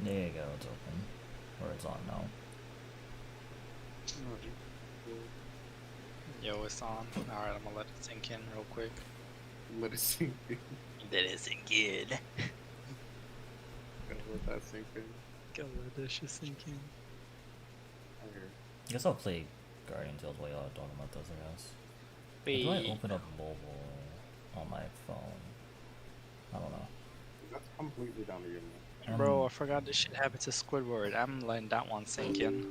There you go, it's open. Or it's on now. Yo, it's on. Alright, I'm gonna let it sink in real quick. Let it sink in. Let it sink in. Gotta let that sink in. Gotta let that shit sink in. I hear. I guess I'll play Guardian Tales while y'all are talking about this, I guess. How do I open up mobile on my phone? I don't know. That's completely down to you, man. Bro, I forgot this shit happened to Squidward. I'm letting that one sink in.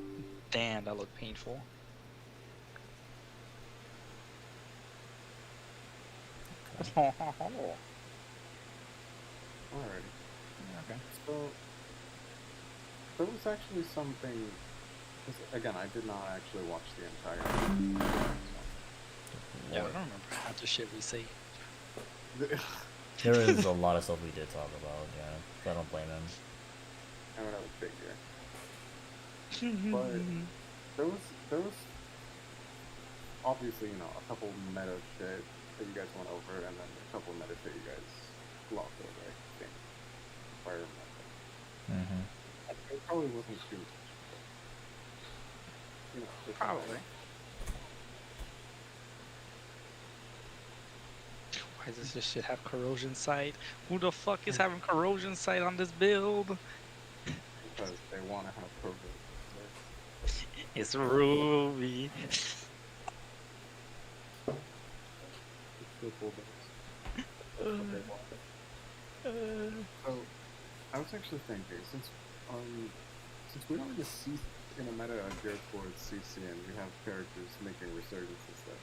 Damn, that looked painful. Alrighty. Okay. So, there was actually something. 'Cause, again, I did not actually watch the entire. Yeah, I don't remember half the shit we say. There is a lot of stuff we did talk about, yeah. So I don't blame him. I mean, I would figure. But there was obviously, a couple meta shit that you guys went over, and then a couple meta shit you guys glossed over, I think. If I remember. Mm-hmm. It probably wasn't too much, but, it's Probably. Why does this shit have corrosion sight? Who the fuck is having corrosion sight on this build? because they want to have progress. It's Ruby. It's still cool, but it's what they want. So, I was actually thinking, since we don't really see in a meta geared towards CC, and we have characters making resurgences that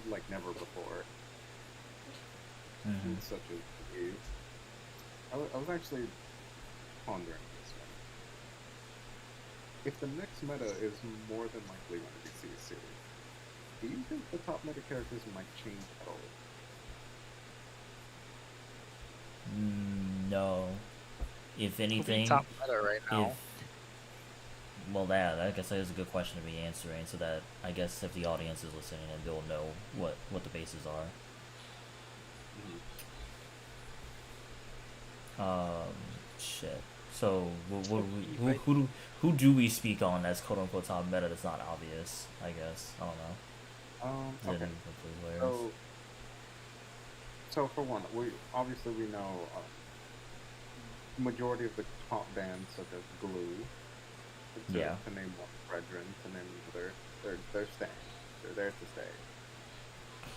like never before, Mm-hmm. such as you. I was actually pondering this one. If the next meta is more than likely going to be CC, do you think the top meta characters might change at all? No. If anything, Top meta right now. well, I guess that is a good question to be answering, so that I guess if the audience is listening, and they'll know what the bases are. Shit. So, who do we speak on as quote unquote top meta that's not obvious? I guess I don't know. Okay. So for one, we know majority of the top bands such as Glue. Yeah. To name one, Brethren, to name another, they're staying. They're there to stay.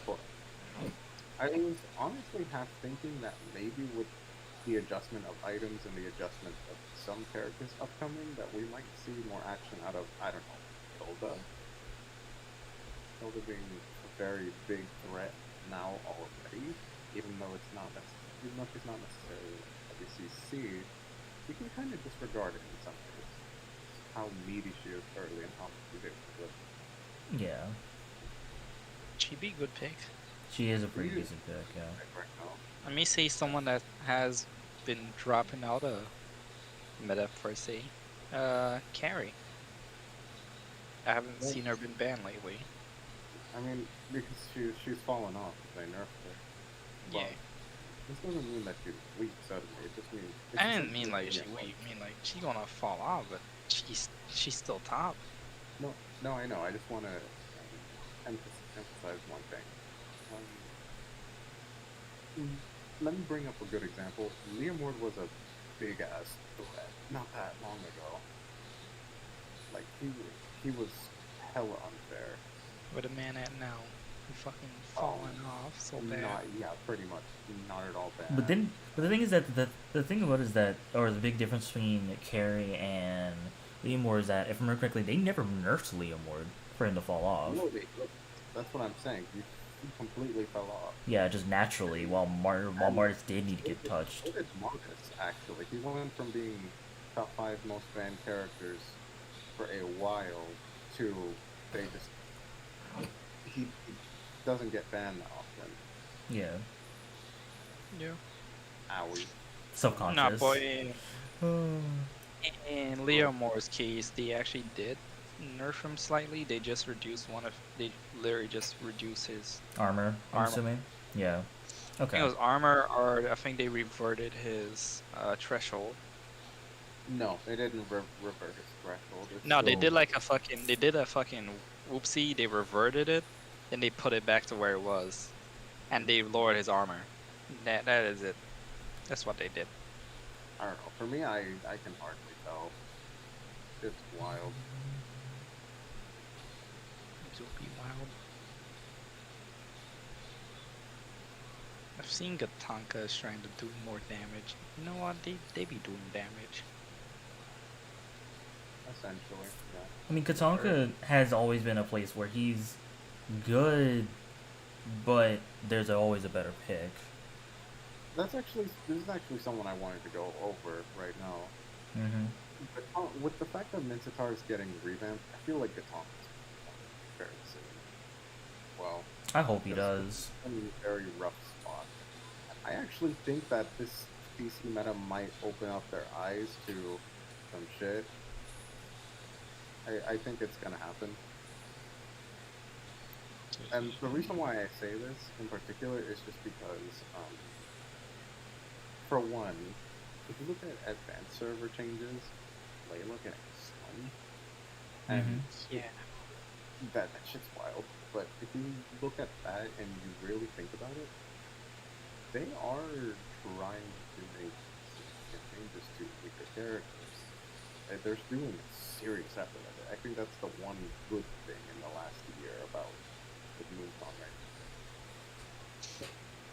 But I was honestly half thinking that maybe with the adjustment of items and the adjustment of some characters upcoming, that we might see more action out of, I don't know, Hilda. Hilda being a very big threat now already, even though she's not necessarily a WCC, we can kind of disregard it in some ways. How meaty she is early and how much she did with it. Yeah. She'd be a good pick. She is a pretty decent pick, yeah. Right now. Let me say someone that has been dropping out of meta per se. Carrie. I haven't seen her been banned lately. I mean, because she's fallen off. They nerfed her. Yeah. This doesn't mean that she's weak suddenly. It just means. I didn't mean like she weak. I mean like she's gonna fall off, but she's still top. No, I know. I just want to emphasize one thing. Let me bring up a good example. Liam Ward was a big ass threat not that long ago. Like he was hella unfair. Where the man at now? He fucking falling off so bad. Pretty much not at all bad. But the thing is that the thing about it is that, or the big difference between Carrie and Liam Ward is that, if I remember correctly, they never nerfed Liam Ward for him to fall off. No, that's what I'm saying. He completely fell off. Yeah, just naturally, while Martis did need to get touched. So did Martis, actually. He went from being top 5 most banned characters for a while to he doesn't get banned that often. Yeah. Yeah. Owie. Subconscious. Nah, boy. In Leo Moore's case, they actually did nerf him slightly. They just reduced they literally just reduced his armor. I'm assuming. Yeah. Okay. I think it was armor, or I think they reverted his threshold. No, it didn't revert its threshold. It's No, they still did like a fucking. They did a fucking whoopsie. They reverted it, then they put it back to where it was, and they lowered his armor. That is it. That's what they did. I don't know. For me, I can hardly tell. It's wild. It will be wild. I've seen Gatanka is trying to do more damage. You know what? They be doing damage. Essentially, yeah. I mean, Katanka has always been a place where he's good, but there's always a better pick. This is actually someone I wanted to go over right now. Mm-hmm. But with the fact that Minotaur is getting revamped, I feel like Gatonka's very soon. Well, I hope he does. In a very rough spot. I actually think that this PC meta might open up their eyes to some shit. I think it's gonna happen. And the reason why I say this in particular is just because, for one, if you look at advanced server changes, Layla getting stunned, and Yeah. that shit's wild. But if you look at that and you really think about it, they are trying to make significant changes to weaker characters. They're doing a serious effort at it. I think that's the one good thing in the last year about the Moonfall right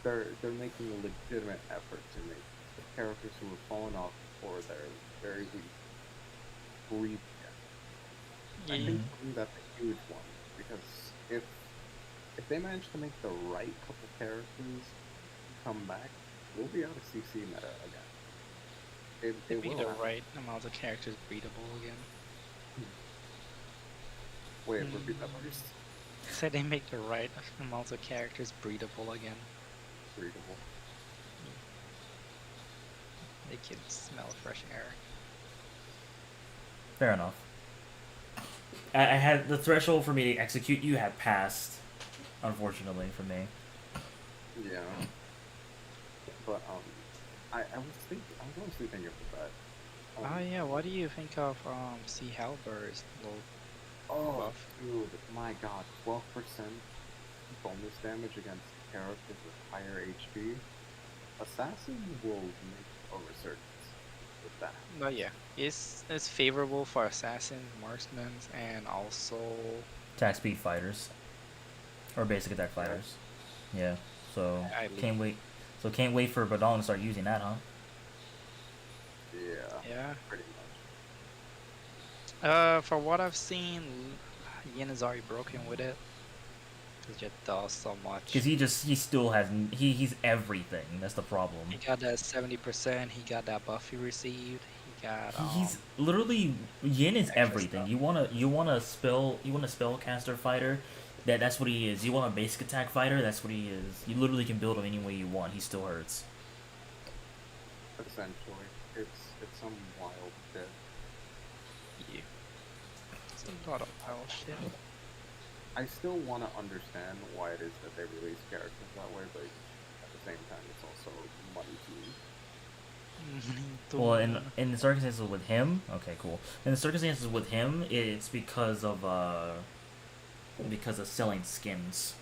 now. They're making a legitimate effort to make the characters who have fallen off or they're very weak breathe again. I think for me that's a huge one because if they manage to make the right couple characters come back, we'll be out of CC meta again. It Be will the happen. right amount of characters breedable again. Wait, repeat that first. So they make the right amount of characters breedable again. Breedable. They can smell fresh air. Fair enough. I had the threshold for me to execute you had passed, unfortunately for me. Yeah. But I was honestly thinking of that. Oh yeah, what do you think of Sea Halber's little Oh, buff? dude, my god, 12% bonus damage against characters with higher HP. Assassin will make a resurgence with that. But yeah, it's favorable for assassins, marksmen, and also Attack speed fighters. Or basic attack fighters. Yeah. So I can't wait. So can't wait for Badal to start using that, huh? Yeah, yeah. pretty much. For what I've seen, Yin is already broken with it. Cause it does so much. Because he still has he's everything. That's the problem. He got that 70%. He got that buff he received. He got He's literally Yin is extra everything. stuff. You want a spellcaster fighter. That's what he is. You want a basic attack fighter. That's what he is. You literally can build him any way you want. He still hurts. Essentially, it's some wild shit. Yeah. It's a lot of wild shit. I still want to understand why it is that they release characters that way, but at the same time, it's also money too. Well, in the circumstances with him, okay, cool. In the circumstances with him, it's because of selling skins.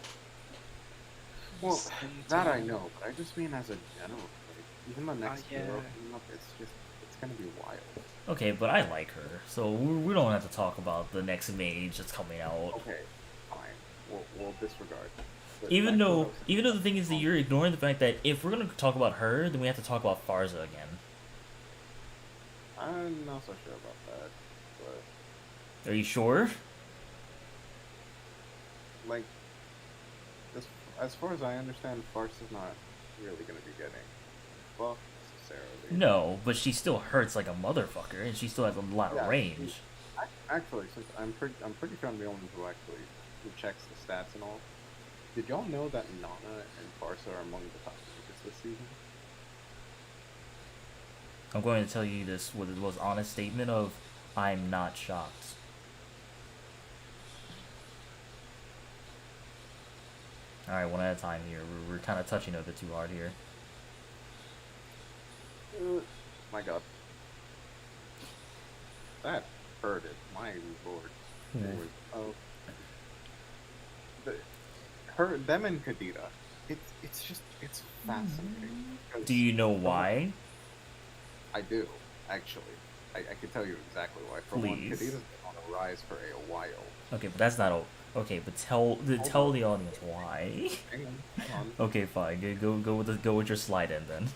Well, that I know, but I just mean as a general. Like, even the next hero coming up, it's gonna be wild. Okay, but I like her, so we don't have to talk about the next mage that's coming out. Okay, fine. We'll disregard. Even though the thing is that you're ignoring the fact that if we're gonna talk about her, then we have to talk about Farza again. I'm not so sure about that, but Are you sure? like, as far as I understand, Farce is not really going to be getting buffed necessarily. No, but she still hurts like a motherfucker, and she still has a lot of range. Actually, since I'm pretty sure I'm the only one who checks the stats and all. Did y'all know that Nana and Farsa are among the top mages this season? I'm going to tell you this with the most honest statement of, I'm not shocked. Alright, one at a time here. We're kind of touching a bit too hard here. My god. that hurted. My lord. Yeah. It was, the, them and Kadita. It's fascinating Do because you know for one, why? I do actually. I can tell you exactly why. For one, Kadita's Please. been on a rise for a while. Okay, but that's not all. Okay, but Hold tell on, the audience why. hang on. Okay, fine. Go with your slide in then.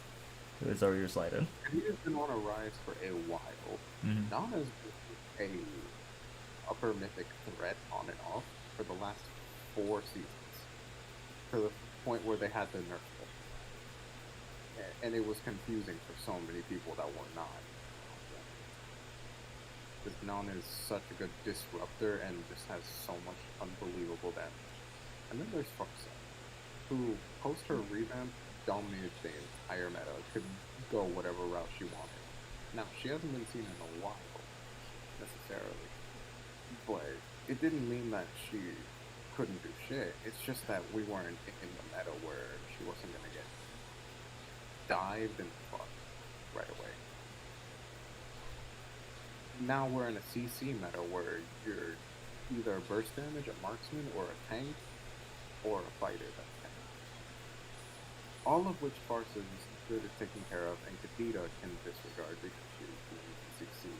It's already your slide in. Kadita's been on a rise for a while. Mm-hmm. Nana's been a upper mythic threat on and off for the last 4 seasons, to the point where they had to nerf it, and it was confusing for so many people that were not. Because Nana is such a good disruptor and just has so much unbelievable damage. And then there's Farsa, who post her revamp dominated the entire meta, could go whatever route she wanted. Now she hasn't been seen in a while necessarily, but it didn't mean that she couldn't do shit. It's just that we weren't in the meta where she wasn't gonna get dived and fucked right away. Now we're in a CC meta where you're either a burst damage, a marksman, or a tank, or a fighter that's tank. All of which Farsa is good at taking care of, and Kadita can disregard because she's in CC.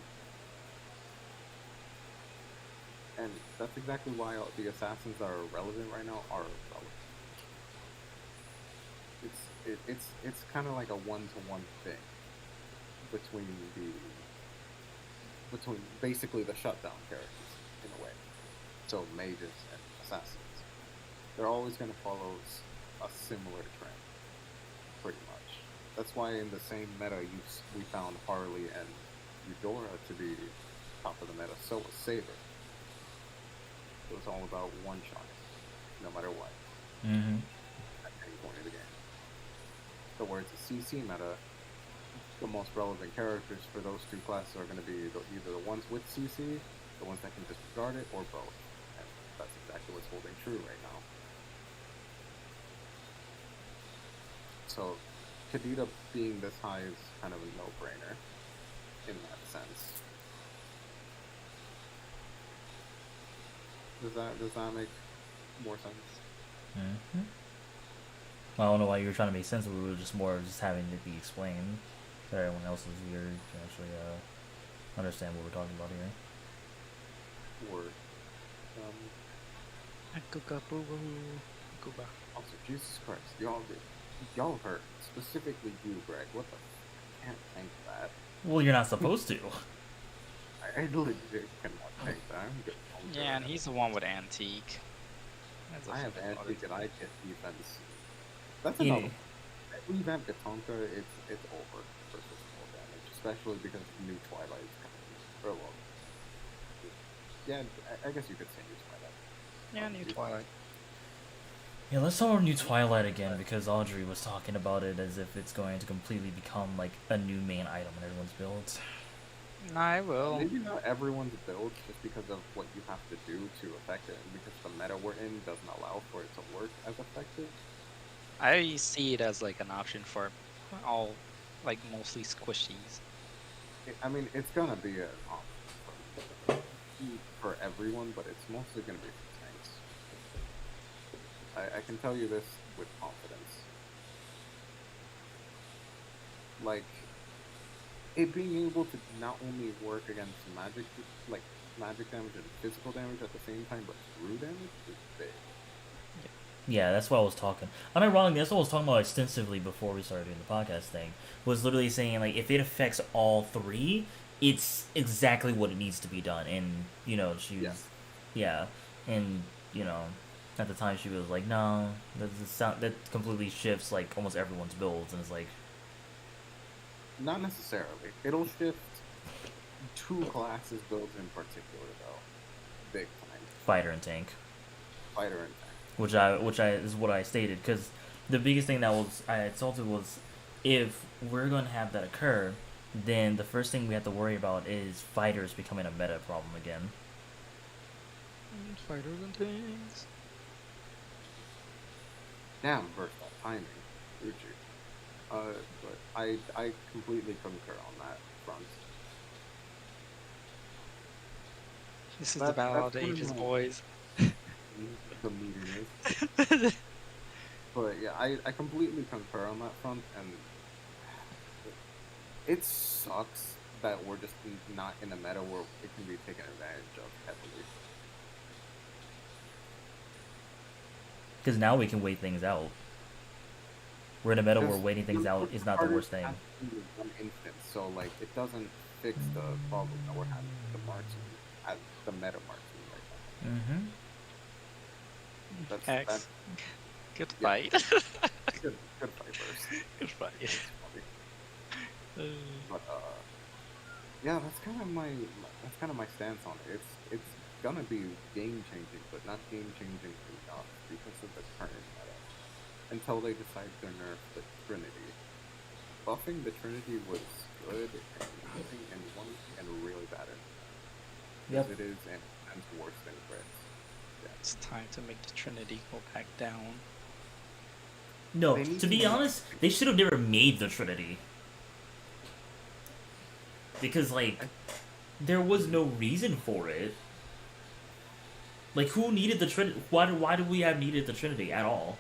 And that's exactly why the assassins that are relevant right now are relevant. It's kind of like a one-to-one thing between basically the shutdown characters in a way. So mages and assassins, they're always going to follow a similar trend, pretty much. That's why in the same meta we found Harley and Eudora to be top of the meta. So was Saber. It was all about one-shot, no matter what, Mm-hmm. at any point in the game. So where it's a CC meta, the most relevant characters for those two classes are going to be either the ones with CC, the ones that can disregard it, or both. And that's exactly what's holding true right now. So Kadita being this high is kind of a no-brainer in that sense. Does that make more sense? Mm-hmm. I don't know why you were trying to make sense of it. We were just more of just having it be explained so everyone else is here to actually understand what we're talking about here. Word. Also, Jesus Christ, y'all hurt. Specifically you, Greg. What the? I can't tank that. Well, you're not supposed to. I legit cannot tank that. I'm good. Yeah, and he's the one with antique. I have antique and I get defense. That's Yeah. another one. Revamp Gatonka, it's over for physical damage, especially because new Twilight is coming. Or well, yeah, I guess you could say new Twilight. Yeah, new Twilight. Yeah, let's talk about New Twilight again because Audrey was talking about it as if it's going to completely become like a new main item in everyone's builds. I will. Maybe not everyone's build just because of what you have to do to affect it, and because the meta we're in doesn't allow for it to work as effective. I see it as like an option for all, like mostly squishies. I mean, it's gonna be an option for everyone, but it's mostly gonna be for tanks. I can tell you this with confidence. Like, it being able to not only work against magic damage and physical damage at the same time, but through damage is big. Yeah, that's what I was talking. Unironically, that's what I was talking about extensively before we started doing the podcast thing. Was literally saying like if it affects all three, it's exactly what it needs to be done. And you know, she was, yeah, and you know, at the time she was like, no, that completely shifts like almost everyone's builds, and it's like, not necessarily. It'll shift two classes builds in particular though, big time. fighter and tank. Fighter and tank. Which I is what I stated, because the biggest thing that I told you was, if we're going to have that occur, then the first thing we have to worry about is fighters becoming a meta problem again. Fighters and tanks. Damn, versatile timing, Uchi. But I completely concur on that front. This is the battle of the one ages, my- boys. the meeting is. But yeah, I completely concur on that front, and it sucks that we're just not in a meta where it can be taken advantage of heavily. Because now we can wait things out. We're in a meta where Just waiting things out is not the worst thing. in one instance, so like it doesn't fix the problem that we're having with the marksman, at the meta marksman right now. Mm-hmm. That's X. Good Yeah. fight. good fight first. Good fight. But yeah, that's kind of my stance on it. It's gonna be game changing, but not game changing enough because of the current meta. Until they decide to nerf the Trinity. Buffing the Trinity was good and one and really bad in Yep. it is and worse than Grit. Yeah. It's time to make the Trinity go back down. No, They need to be to- honest, they should have never made the Trinity. Because, like, there was no reason for it. Like, who needed the Trinity? Why do we have needed the Trinity at all?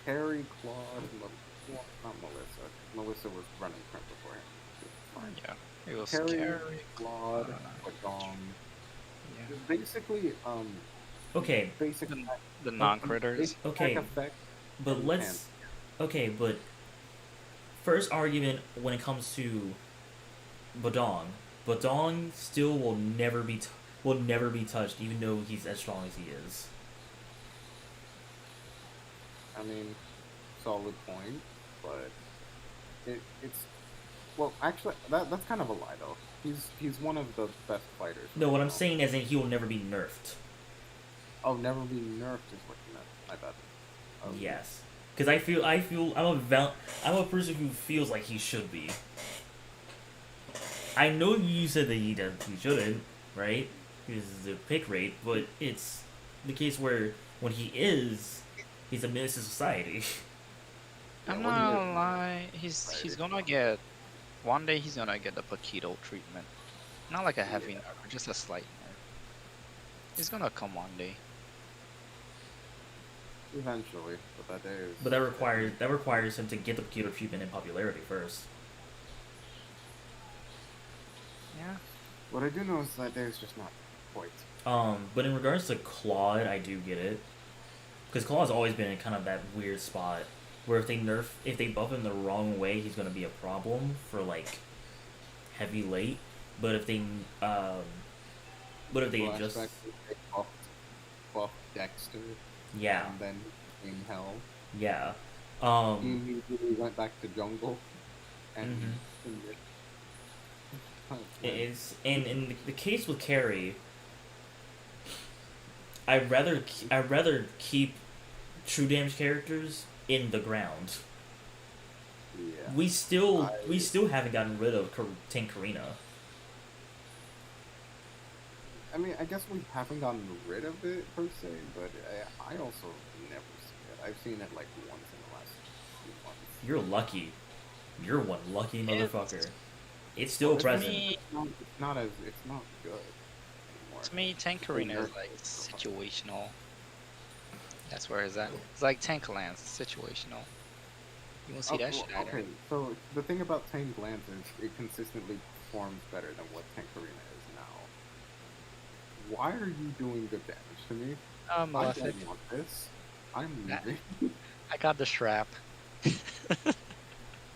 Carrie, Claude, not Melissa. Melissa was running print before him. Fine. Yeah, it was Carrie, scary. Claude, Badong. Yeah. Basically, Okay, basically The non-critters. Okay. Effect but and let's... Okay, but... First argument when it comes to Badong. Badong still will never be touched, even though he's as strong as he is. I mean, solid point, but it's well, actually, that's kind of a lie though. He's one of the best fighters. No, right what I'm now. saying is that he will never be nerfed. Oh, never be nerfed is what you meant. I bet. Yes, because I'm a person who feels like he should be. I know you said that he shouldn't, right? Because the pick rate, but it's the case where when he is, he's a menace to society. Yeah, I'm what do you not mean? gonna lie. He's gonna get one day. He's gonna get the Paquito treatment, not like a heavy nerf, just a slight nerf. He's gonna come one day. Eventually, but that day is. But that requires him to get the Paquito treatment and popularity first. Yeah. What I do know is that day is just not quite. But in regards to Claude, I do get it. Because Claude's always been in kind of that weird spot where if they buff him the wrong way, he's gonna be a problem for like heavy late. But if they just Flashback, they buffed Dexter, yeah, and then in Hell, yeah, he immediately went back to jungle, and it's and in the case with Carrie, I'd rather keep true damage characters in the ground. yeah. We still haven't gotten rid of Tank Karina. I mean, I guess we haven't gotten rid of it per se, but I also never seen it. I've seen it like once in the last few months. You're lucky. You're one lucky motherfucker. It's still Well, to present. me- It's not good anymore. To me, Tankarina is like situational. That's where it's at. It's like Tankalance, situational. You won't see that shit either. Okay, so the thing about Tank Lance is it consistently performs better than what Tankarina is now. Why are you doing good damage to me? I Malefic. don't want this. I'm Nah. leaving. I got the strap. Okay.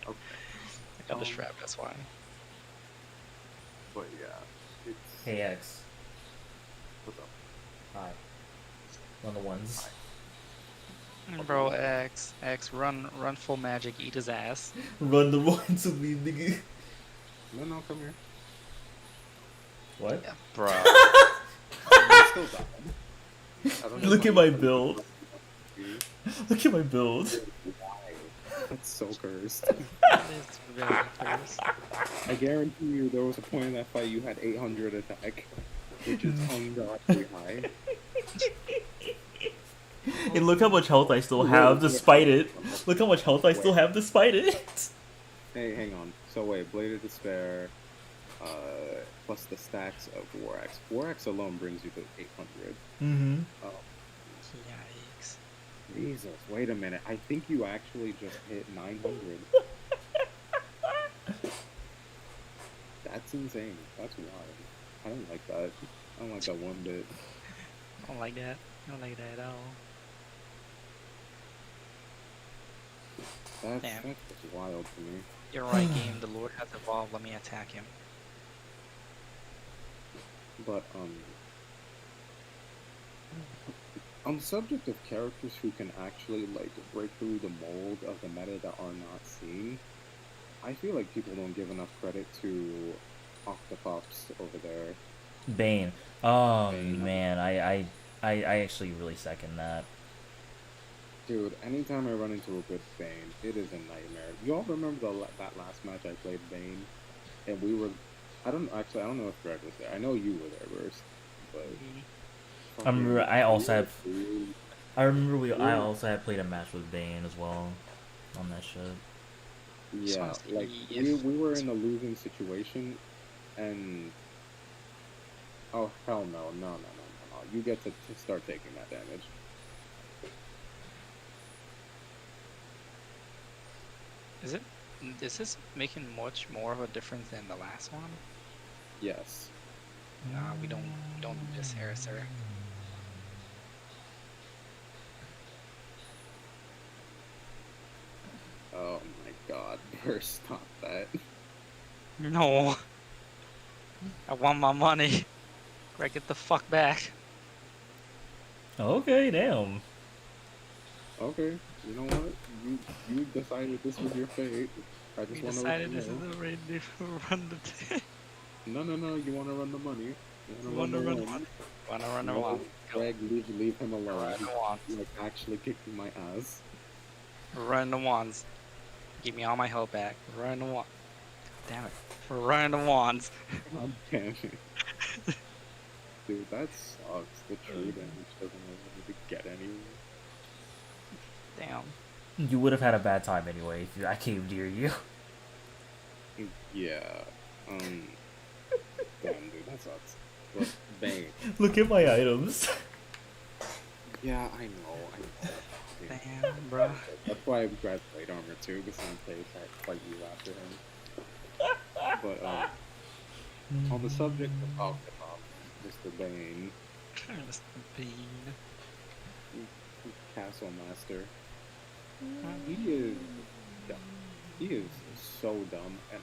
I got the strap, that's why. But yeah, it's Hey X. what's up? Hi. On the ones. Bro, X, run full magic, eat his ass. Run the ones with me, nigga. No, come here. What? Yeah, bro. I'm still down. I don't know Look why at my you- build. Look at my build. That's so cursed. It's very cursed. I guarantee you there was a point in that fight you had 800 attack, which is ungodly high. And look how much health I still have despite it. Look how much health I still have despite it. Hey, hang on. So wait, Blade of Despair, plus the stacks of 4x. 4x alone brings you to 800. Mm-hmm. Oh, Yikes. Jesus, wait a minute. I think you actually just hit 900. That's insane. That's wild. I don't like that. I don't like that one bit. I don't like that. I don't like that at all. Damn. That's just wild to me. You're right, game. The Lord has evolved. Let me attack him. But on the subject of characters who can actually like break through the mold of the meta that are not seen, I feel like people don't give enough credit to Octopops over there. Bane. Oh Bane. man, I actually really second that. Dude, anytime I run into a good Bane, it is a nightmare. You all remember that last match I played Bane, and we were, I don't know if Greg was there. I know you were there first, but I remember I also have. dude, I remember I also had played a match with Bane as well on that shit. Just yeah, wanna see like if- we were in a losing situation, and oh hell no! You get to start taking that damage. Is this making much more of a difference than the last one? Yes. Nah, we don't do this here, sir. Oh my God, Burst, stop that. No. I want my money. Greg, get the fuck back. Okay, damn. Okay, you know what? You decided this was your fate. I just We want to decided this know. is the way to run the No, you want to run the money. You want to run one. one. Want to run No, one. Greg, leave him alone. Run the ones. He's like actually kicking my ass. Run the ones. Give me all my health back. Run the one. Damn it. Run the ones. God damn it. Dude, that sucks. The true damage doesn't really get anywhere. Damn. You would have had a bad time anyway if I came near you. Yeah. Damn, dude, that sucks. But Bane. Look at my items. Yeah, I know. Damn, bro. That's why I grabbed plate armor too, because in case I fight you after him. But on the subject of Octopop, Mr. Bane, Mr. Bean. Castle Master, he is dumb. He is so dumb, and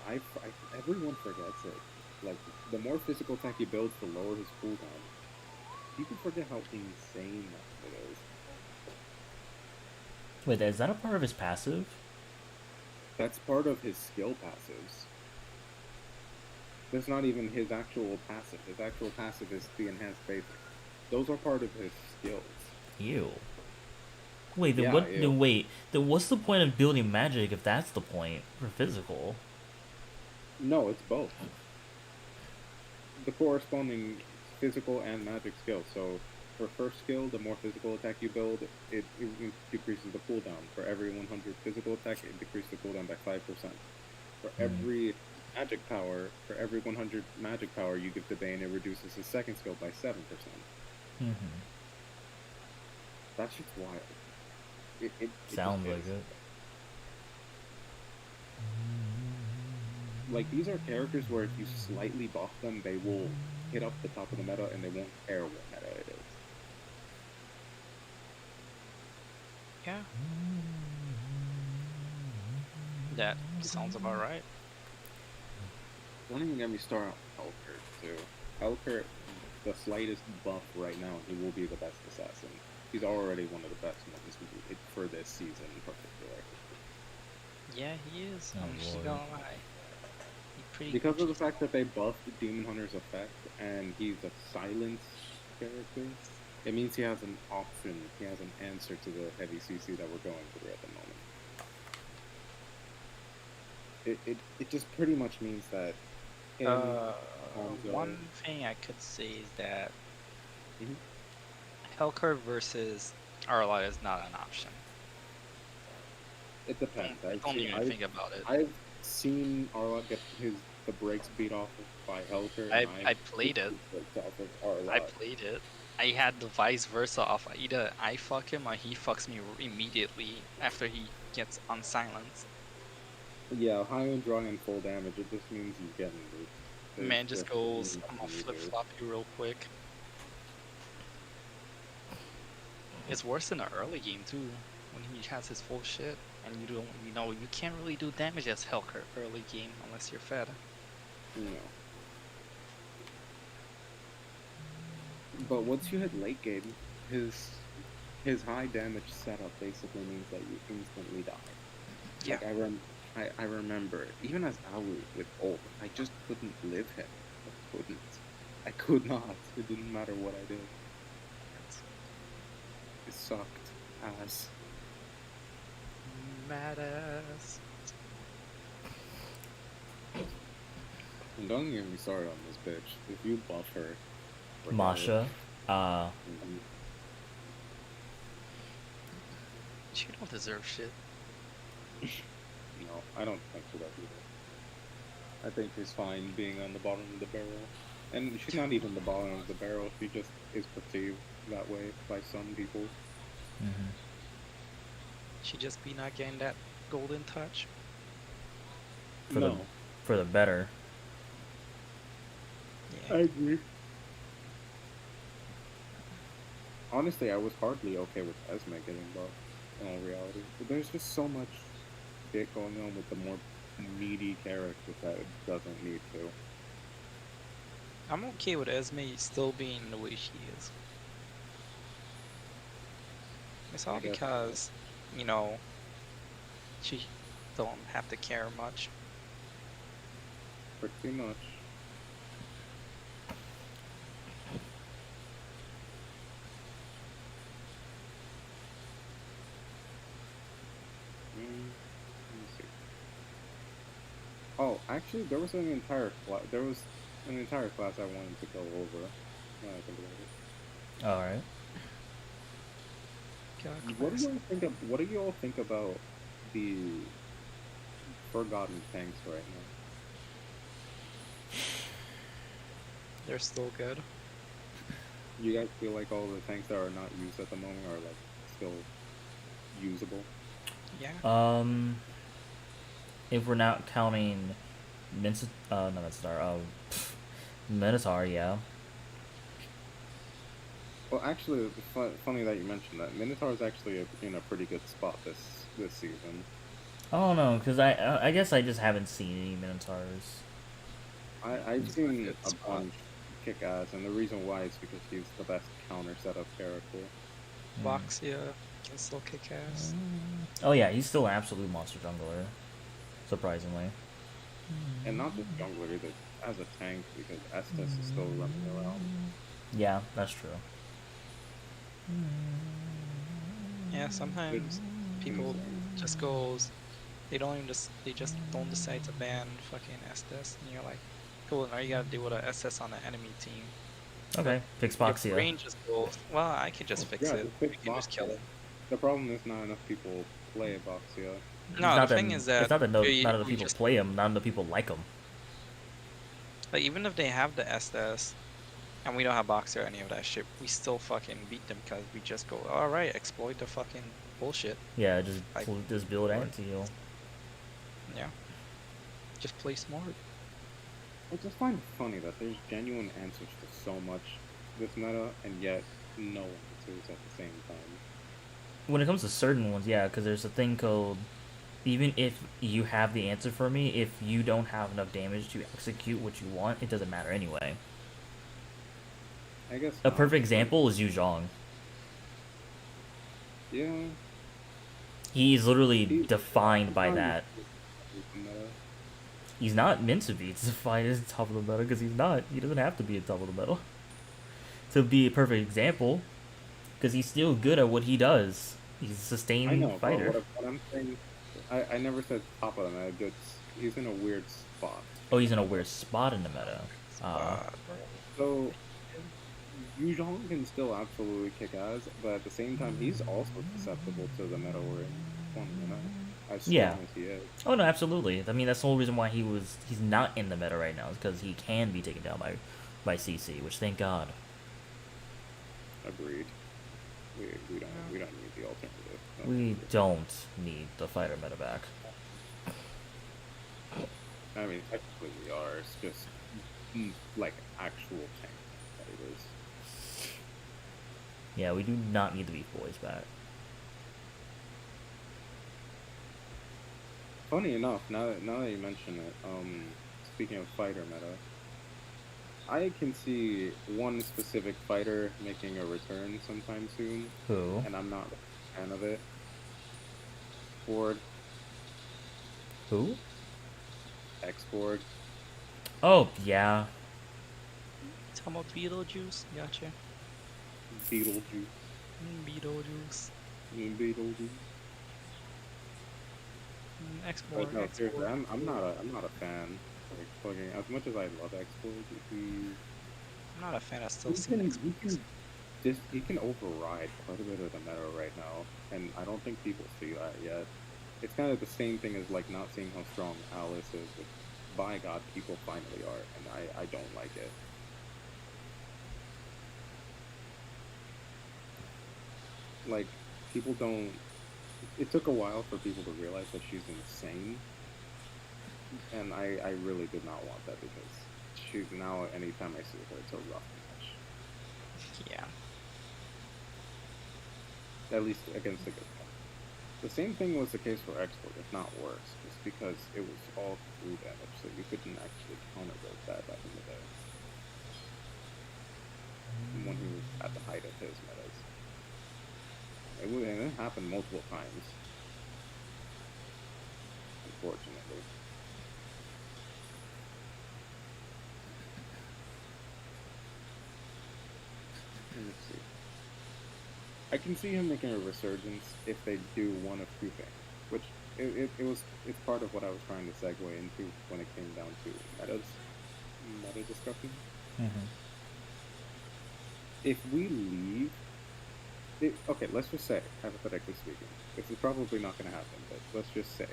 everyone forgets it. Like, the more physical attack he builds, the lower his cooldown. People forget how insane that it is. Wait, is that a part of his passive? That's part of his skill passives. That's not even his actual passive. His actual passive is the enhanced basic. Those are part of his skills. Ew. Wait, then Yeah, what? ew. Then wait. Then what's the point of building magic if that's the point for physical? No, it's both. The corresponding physical and magic skills. So, for first skill, the more physical attack you build, it decreases the cooldown. For every 100 physical attack, it decreases the cooldown by 5%. For every magic power, for every 100 magic power you give to Bane, it reduces his second skill by 7%. Mm-hmm. That shit's wild. It Sounds just like is. it. Like, these are characters where if you slightly buff them, they will hit up the top of the meta and they won't care what meta it is. Yeah. That sounds about right. Don't even get me started on Alucard, too. Alucard, the slightest buff right now, he will be the best assassin. He's already one of the best ones for this season in particular. Yeah, he is. Oh, I'm just Lord. gonna lie. He pretty Because of the fact that they buffed Demon Hunter's effect, and he's a silence character, it means he has an option, he has an answer to the heavy CC that we're going through at the moment. It just pretty much means that him, Hanzo- one thing I could say is that Mhm. Hellcurve versus Arlott is not an option. It depends. Don't even think about it. I've seen Arlott get his the brakes beat off of by Helker, I and I played it. brakes off of our I lot. played it. I had the vice versa off. Either I fuck him or he fucks me immediately after he gets unsilenced. Yeah, high and dry and full damage. It just means you get nuked. Man just goes, I'm gonna nothing you flip do. flop you real quick. It's worse in the early game too, when he has his full shit, and you don't, you can't really do damage as Helker early game unless you're fed. No. But once you hit late game, his high damage setup basically means that you instantly die. Yeah. Like I remember, even as Alu with ult, I just couldn't live him. I couldn't. I could not. It didn't matter what I did. It sucked ass. Mad ass. And don't get me started on this bitch. If you buff her, Masha. Mhm. She don't deserve shit. No, I don't think she does either. I think she's fine being on the bottom of the barrel. And she's not even the bottom of the barrel, she just is perceived that way by some people. Mm-hmm. She just be not getting that golden touch. No, For the better. Yeah. I agree. Honestly, I was hardly okay with Esme getting buffed, in all reality. But there's just so much shit going on with the more meaty characters that it doesn't need to. I'm okay with Esme still being the way she is. It's all I guess. because, she don't have to care much. Pretty much. Let me see. Oh, actually, there was an entire class I wanted to go over. Now I think about it. All right. What do you all think about the forgotten tanks right now? They're still good. You guys feel like all the tanks that are not used at the moment are like still usable? Yeah. If we're not counting Minotaur, yeah. Well, actually, funny that you mentioned that. Minotaur is actually in a pretty good spot this season. I don't know, because I guess I just haven't seen any Minotaurs. I've seen good a spot. bunch kick ass, and the reason why is because he's the best counter setup character. Boxia can still kick ass. Oh yeah, he's still an absolute monster jungler. Surprisingly. And not just jungler either, as a tank, because Estes is still running around. Yeah, that's true. Yeah, sometimes people just they just don't decide to ban fucking Estes, and you're like, cool, now you gotta deal with an SS on the enemy team. Okay, fix Your Boxia. brain just goes, well, I can just fix Yeah, it. just We fix can just kill Boxia. it. The problem is not enough people play Boxia. No, the thing is that it's not that not we enough people just, play him, not enough people like him. like, even if they have the Estes, and we don't have Boxer or any of that shit, we still fucking beat them because we just go, alright, exploit the fucking bullshit. Yeah, Like, just build anti-heal. Yeah. Just play smart. I just find it funny that there's genuine answers to so much this meta, and yet no answers at the same time. When it comes to certain ones, yeah, because there's a thing called, even if you have the answer for me, if you don't have enough damage to execute what you want, it doesn't matter anyway. I guess A not, perfect but- example is Yu Zhong. Yeah. He's literally He- defined by he's not that. the meta. He's not meant to be defined as top of the meta because he's not. He doesn't have to be a top of the meta to be a perfect example, because he's still good at what he does. He's a sustained I know, fighter. but what I'm saying, I never said top of the meta. He's in a weird spot. Oh, he's in a weird spot in the meta. So, Yu Zhong can still absolutely kick ass, but at the same time, he's also susceptible to the meta we're in. You know? as strong Yeah. as he is. Oh no, absolutely. I mean, that's the whole reason why he's not in the meta right now, is because he can be taken down by CC, which thank God. Agreed. We don't need the alternative. No. We don't need the fighter meta back. I mean, technically we are. It's just like actual tank fighters. Yeah, we do not need the Beef Boys back. Funny enough, now that you mention it, speaking of fighter meta, I can see one specific fighter making a return sometime soon, Who? and I'm not a fan of it. Ford, Who? X-Ford. Oh, yeah. Talking about Beetlejuice? Gotcha. Beetlejuice. Beetlejuice. Beetlejuice. Export. But no, seriously, I'm not a fan. Like fucking, as much as I love X-Ford, I'm not a fan of still seeing he can override quite a bit of the meta right now, and I don't think people see that yet. It's kind of the same thing as like not seeing how strong Alice is, which by God, people finally are, and I don't like it. Like, people don't. It took a while for people to realize that she's insane, and I really did not want that, because she's now, anytime I see her, it's a rough match. Yeah. At least against a good guy. The same thing was the case for Export, if not worse, just because it was all through damage, so you couldn't actually counter that back in the day. When he was at the height of his metas. And it happened multiple times. Unfortunately. Let's see. I can see him making a resurgence if they do one of two things, which it's part of what I was trying to segue into when it came down to meta discussion. Mm-hmm. If we leave, okay, let's just say, hypothetically speaking, this is probably not going to happen, but let's just say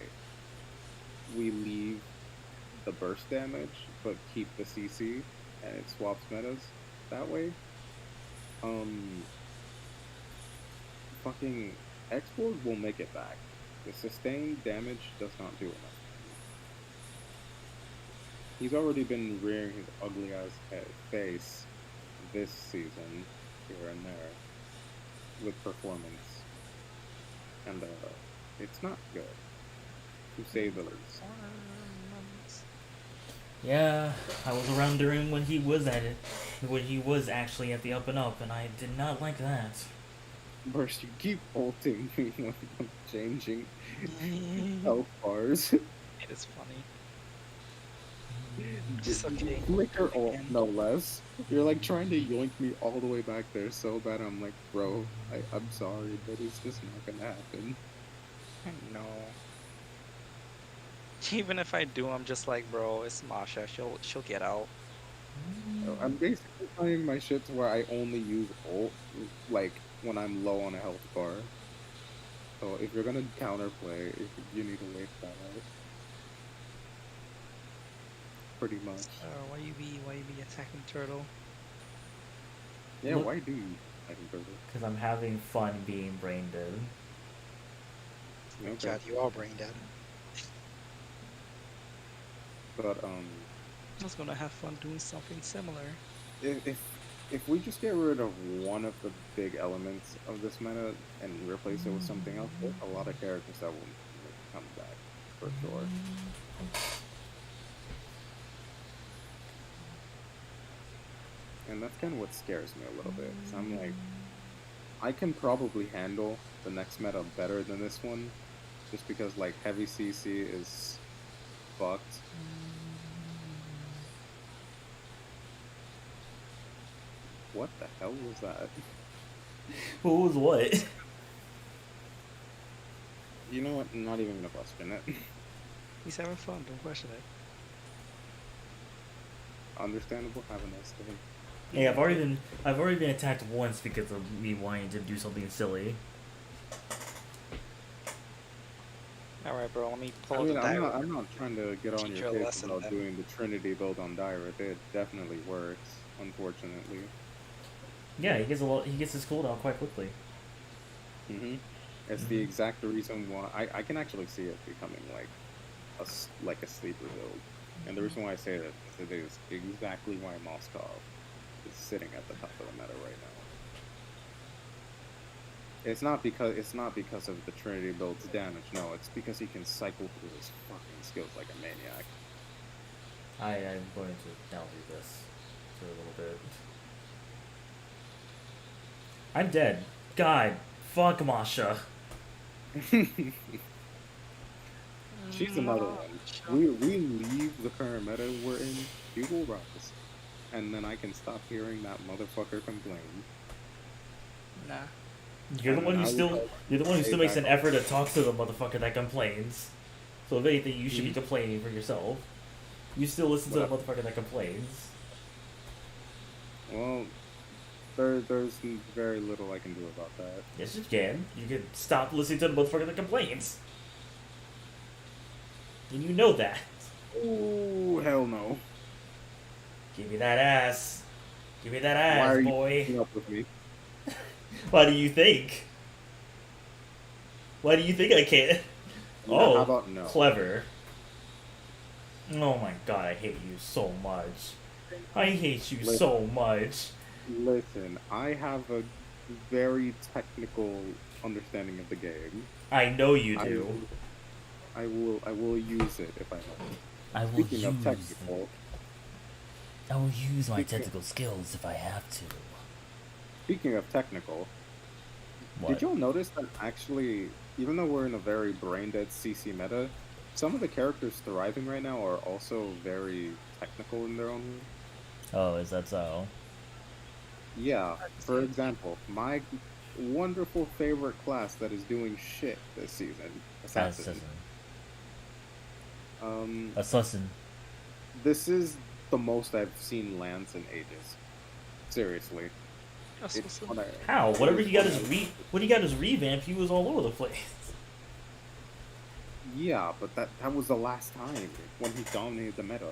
we leave the burst damage, but keep the CC, and it swaps metas that way. Fucking X-Board will make it back. The sustained damage does not do enough. He's already been rearing his ugly ass face this season, here and there, with performance, and it's not good, to say the least. Yeah, I was around during when he was at it, when he was actually at the up and up, and I did not like that. Burst, you keep ulting me when I'm changing health bars. It is funny. Just okay. Flicker ult, no less. You're like trying to yoink me all the way back there so bad. I'm like, bro, I'm sorry, but it's just not gonna happen. I know. Even if I do, I'm just like, bro, it's Masha. She'll get out. I'm basically playing my shit to where I only use ult, like, when I'm low on a health bar. So if you're gonna counterplay, you need to wait that out. Pretty much. Why you be attacking turtle? Yeah, Look, why do you attacking turtle? Because I'm having fun being brain dead. Okay. God, you are brain dead. But I was gonna have fun doing something similar. if we just get rid of one of the big elements of this meta and replace it with something else, there's a lot of characters that will come back for sure. And that's kind of what scares me a little bit. So I'm like, I can probably handle the next meta better than this one, just because like heavy CC is fucked. What the hell was that? What was what? You know what? I'm not even gonna question it. He's having fun. Don't question it. Understandable. Have a nice day. Hey, I've already been attacked once because of me wanting to do something silly. All right, bro. Let me pull I out mean, the I'm diary. not trying to get on Teach your you a case lesson about then. doing the Trinity build on Direct. It definitely works, unfortunately. Yeah, he gets his cooldown quite quickly. It's the exact reason why I can actually see it becoming like a sleeper build, and the reason why I say that is it is exactly why Moskov is sitting at the top of the meta right now. It's not because of the Trinity build's damage. No, it's because he can cycle through his fucking skills like a maniac. I'm going to download this for a little bit. I'm dead. God, fuck Masha. She's another one. We leave the current meta we're in, she will rise. And then I can stop hearing that motherfucker complain. Nah. You're the one who still makes an effort to talk to the motherfucker that complains. So if anything, you should be complaining for yourself. You still listen to the motherfucker that complains. Well, there's very little I can do about that. Yes, you can. You can stop listening to the motherfucker that complains. And you know that. Ooh, hell no. Give me that ass. Give me that ass, Why are boy. you keeping up with me? Why do you think? Why do you think I can't? Yeah, Oh, how about no? clever. Oh my god, I hate you so much. I hate you so much. Listen, I have a very technical understanding of the game. I know you do. I will use it if I know. I will Speaking of technical, I will use my technical skills if I have to. Speaking of technical, What? did y'all notice that actually, even though we're in a very brain-dead CC meta, some of the characters thriving right now are also very technical in their own way? Oh, is that so? Yeah, for example, my wonderful favorite class that is doing shit this season, Assassin. Assassin. This is the most I've seen Lance in ages. Seriously. How? When he got his revamp, he was all over the place. Yeah, but that was the last time when he dominated the meta.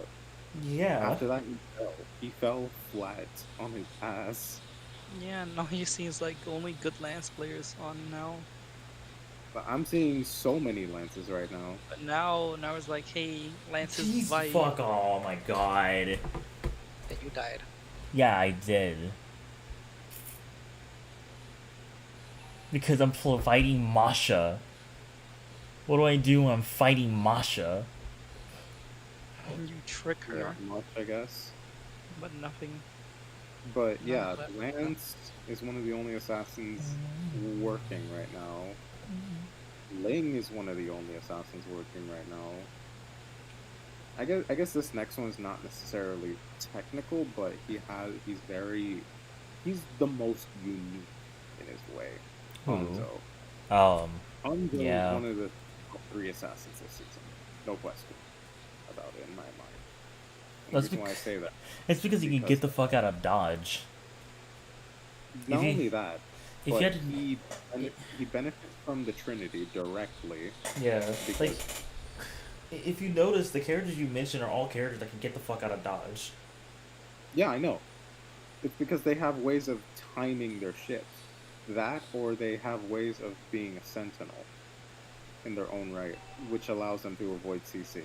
Yeah. After that, he fell flat on his ass. Yeah, now he seems like only good Lance players on now. But I'm seeing so many Lances right now. But now it's like, hey, Lance is Jeez, vibe. fuck! Oh my god. That you died. Yeah, I did. Because I'm fighting Masha. What do I do when I'm fighting Masha? You trick her. Yeah, much, I guess. But nothing. But yeah, Lance is one of the only assassins working right now. Ling is one of the only assassins working right now. I guess this next one is not necessarily technical, but he's the most unique in his way. Hanzo. Hanzo is one of the top 3 assassins this season. No question about it in my mind. The reason why I say that. It's because you can get the fuck out of dodge. Not only that, but he benefits from the Trinity directly. Yeah, like, if you notice, the characters you mentioned are all characters that can get the fuck out of dodge. Yeah, I know. It's because they have ways of timing their shit. That, or they have ways of being a sentinel in their own right, which allows them to avoid CC.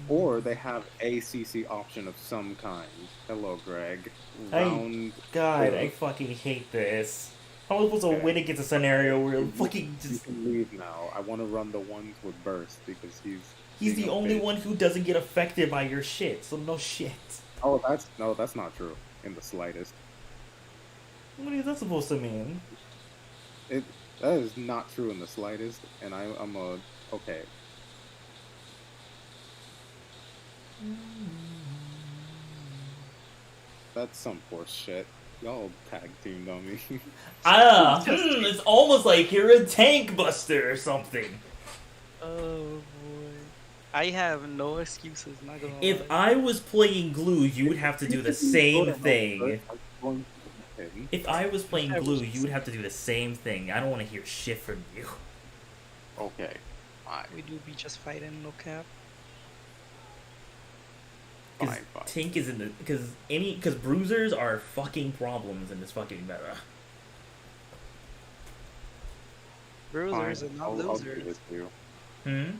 Or they have a CC option of some kind. Hello, Greg. I fucking hate this. How am I supposed to win against a scenario where fucking just... You can leave now. I want to run the ones with burst because he's the only one who doesn't get affected by your shit, so no shit. Oh, that's not true in the slightest. What is that supposed to mean? That is not true in the slightest, and I'm okay. That's some horse shit. Y'all tag teamed on me. It's almost like you're a tank buster or something. Oh boy. I have no excuses, not gonna lie. If I was playing glue, you would have to do the same thing. If I was playing glue, you would have to do the same thing. I don't want to hear shit from you. Okay. We do be just fighting, no cap. Because Fine. Tink is in the because bruisers are fucking problems in this fucking meta. Bruisers Fine. and not I'll give losers. it to you. Hmm.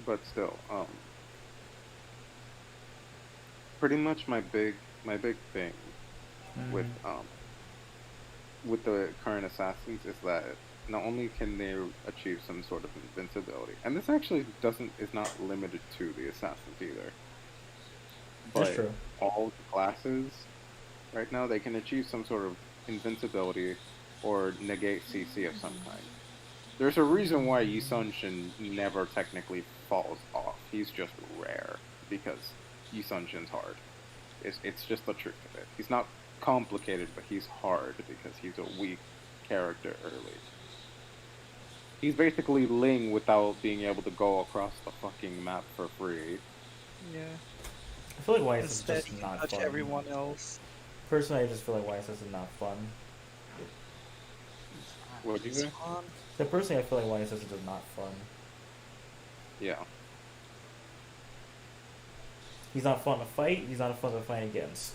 But still, pretty much my big thing with the current assassins is that not only can they achieve some sort of invincibility, and this actually is not limited to the assassins either. That's But true. all the classes right now they can achieve some sort of invincibility or negate CC of some kind. There's a reason why Yi Sun-shin never technically falls off. He's just rare because Yi Sun-shin's hard. It's just the truth of it. He's not complicated, but he's hard because he's a weak character early. He's basically Ling without being able to go across the fucking map for free. Yeah. I feel like YSS is Instead, just you not touch fun. everyone else. Personally, I just feel like YSS is not fun. What'd you say? Spawn. So personally, I feel like YSS is just not fun. Yeah. He's not fun to fight. He's not fun to fight against.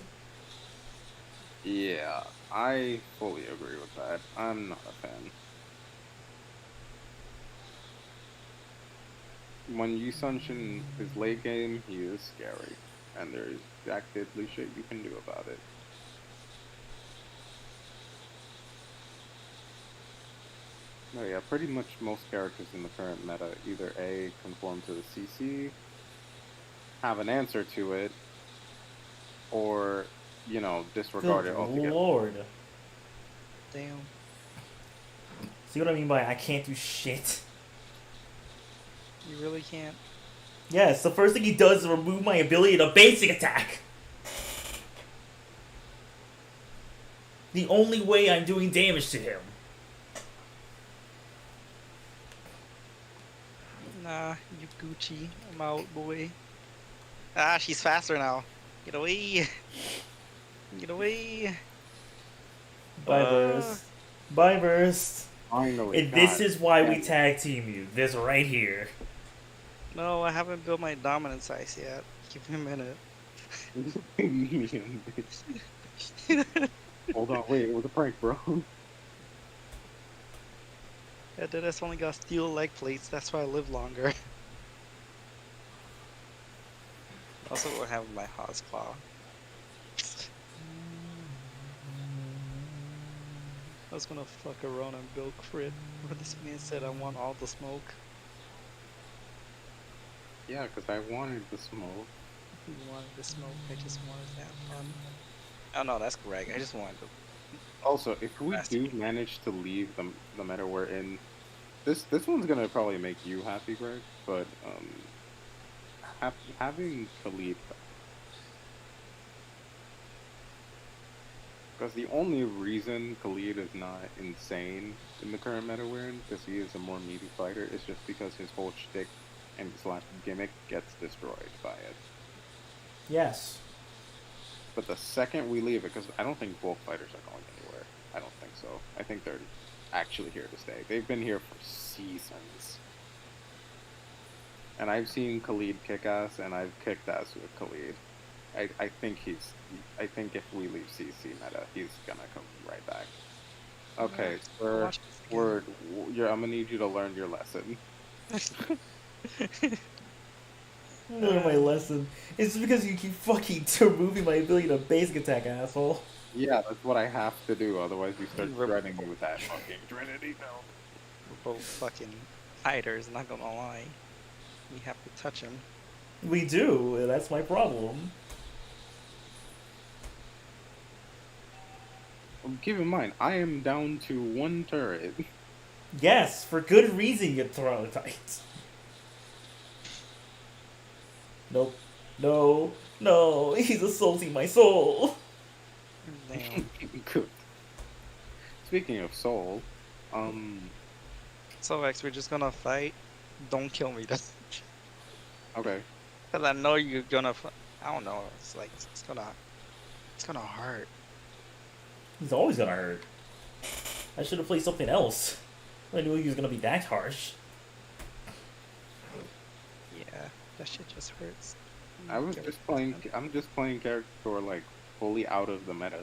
Yeah, I fully agree with that. I'm not a fan. When Yi Sun-shin is late game, he is scary. And there's jack diddly shit you can do about it. No, yeah, pretty much most characters in the current meta either A, conform to the CC, have an answer to it, or, you know, disregard Good it altogether. lord. Damn. See what I mean by I can't do shit? You really can't. Yes, the first thing he does is remove my ability to basic attack. The only way I'm doing damage to him. Nah, you Gucci. I'm out, boy. Ah, she's faster now. Get away. Get away. Bye, Burst. Bye, Burst. Finally, And this God is why we damn it. tag team you. This right here. No, I haven't built my dominant size yet. Give me a minute. Hold on, wait, it was a prank, bro. Yeah, Dennis only got steel leg plates. That's why I live longer. Also, we'll have my Haw's Claw. I was gonna fuck around and build crit, but this man said I want all the smoke. Yeah, because I wanted the smoke. You wanted the smoke, I just wanted to have fun. Oh no, that's correct. I just wanted to. Also, if we do manage to leave the meta we're in, this one's gonna probably make you happy, Greg. But having Khalid, because the only reason Khalid is not insane in the current meta we're in, because he is a more meaty fighter, is just because his whole shtick and slash gimmick gets destroyed by it. Yes. But the second we leave it, because I don't think both fighters are going anywhere. I don't think so. I think they're actually here to stay. They've been here for seasons. And I've seen Khalid kick ass, and I've kicked ass with Khalid. I think if we leave CC meta, he's gonna come right back. Okay, sir, word. I'm gonna need you to learn your lesson. Learn my lesson. It's because you keep fucking removing my ability to basic attack, asshole. Yeah, that's what I have to do. Otherwise, you start threatening me with that fucking Trinity. No. We're both fucking fighters, not gonna lie. We have to touch him. We do, and that's my problem. Keep in mind, I am down to one turret. Yes, for good reason, you troglodyte. Nope. No. No. He's assaulting my soul. Damn. Good. Speaking of soul, So X, we're just gonna fight. Don't kill me, that's okay. because I know you're gonna. I don't know. It's like it's gonna hurt. He's always gonna hurt. I should have played something else. I knew he was gonna be that harsh. Yeah, that shit just hurts. I was just playing. I'm just playing characters who are like fully out of the meta.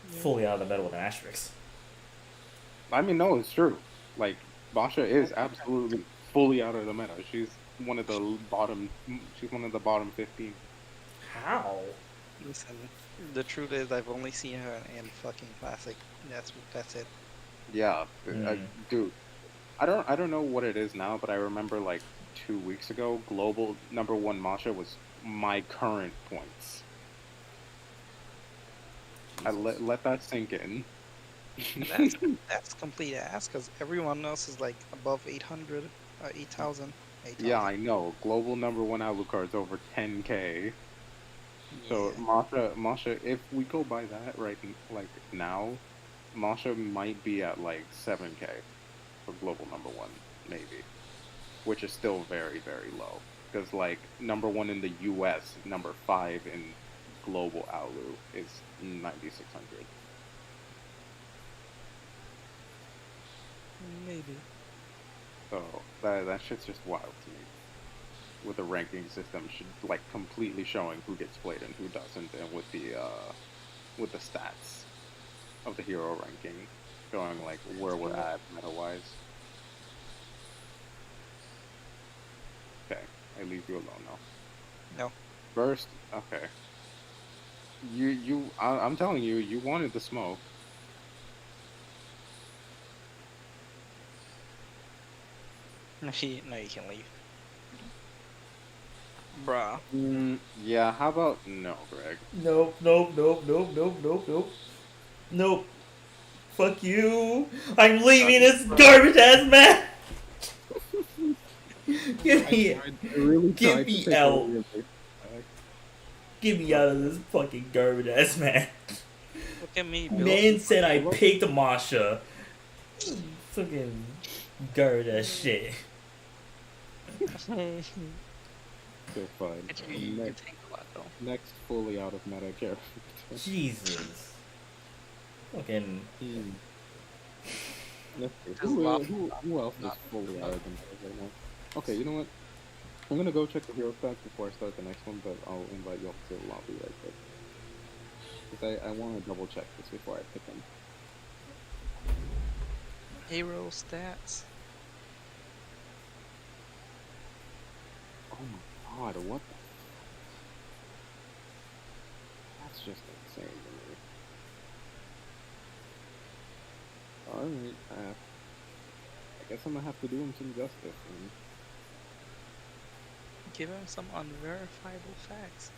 Fully out of the meta with an asterisk. I mean, no, it's true. Like Basha is absolutely fully out of the meta. She's one of the bottom. She's one of the bottom 15. How? Listen, the truth is, I've only seen her in fucking classic. That's it. Yeah, Mm. dude. I don't know what it is now, but I remember like 2 weeks ago, global #1 Masha was my current points. I let that sink in. That's complete ass because everyone else is like above 800, 8,000. Yeah, I know. Global #1 Alucard's over 10K. So Yeah. Masha, if we go by that right, like now, Masha might be at like 7K for global #1, maybe, which is still very, very low. Because like #1 in the U.S., #5 in global Alu is 9,600. Maybe. So that shit's just wild to me. With the ranking system, should like completely showing who gets played and who doesn't, and with the stats of the hero ranking, showing like where we're at meta wise. Okay, I leave you alone now. No. First, okay. I'm telling you, you wanted the smoke. No, you can leave. Bruh. Yeah, how about no, Greg? Nope, nope, nope, nope, nope, nope, nope. Nope. Fuck you. I'm leaving this garbage ass man. Get me, I really get tried to me take out. away your base back. Get me out of this fucking garbage ass man. Look at me, Bill. Man said I picked Masha. Fucking garbage ass shit. So fine. You think a lot though. Next fully out of meta character. Jesus. Fucking. Let's see. Just love- Who else is fully out of the meta right now? Okay, you know what? I'm gonna go check the hero stats before I start the next one, but I'll invite you all to the lobby right quick. Because I want to double check this before I pick them. Hero stats. Oh my god, what the? That's just insane to me. Alright, I guess I'm gonna have to do him some justice. Man. Give him some unverifiable facts.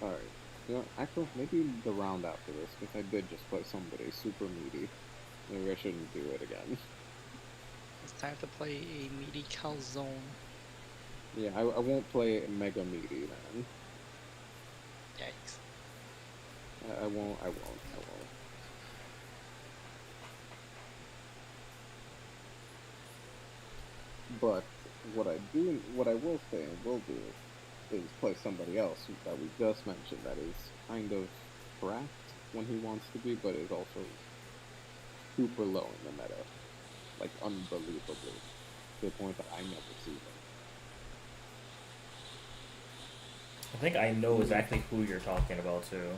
Alright. You know, actually, maybe the round after this, because I did just play somebody super meaty. Maybe I shouldn't do it again. It's time to play a meaty calzone. Yeah, I won't play mega meaty then. Yikes. I won't. But what I will say and will do is play somebody else that we just mentioned that is kind of cracked when he wants to be, but is also super low in the meta. Like, unbelievably. To the point that I never see them. I think I know exactly who you're talking about too.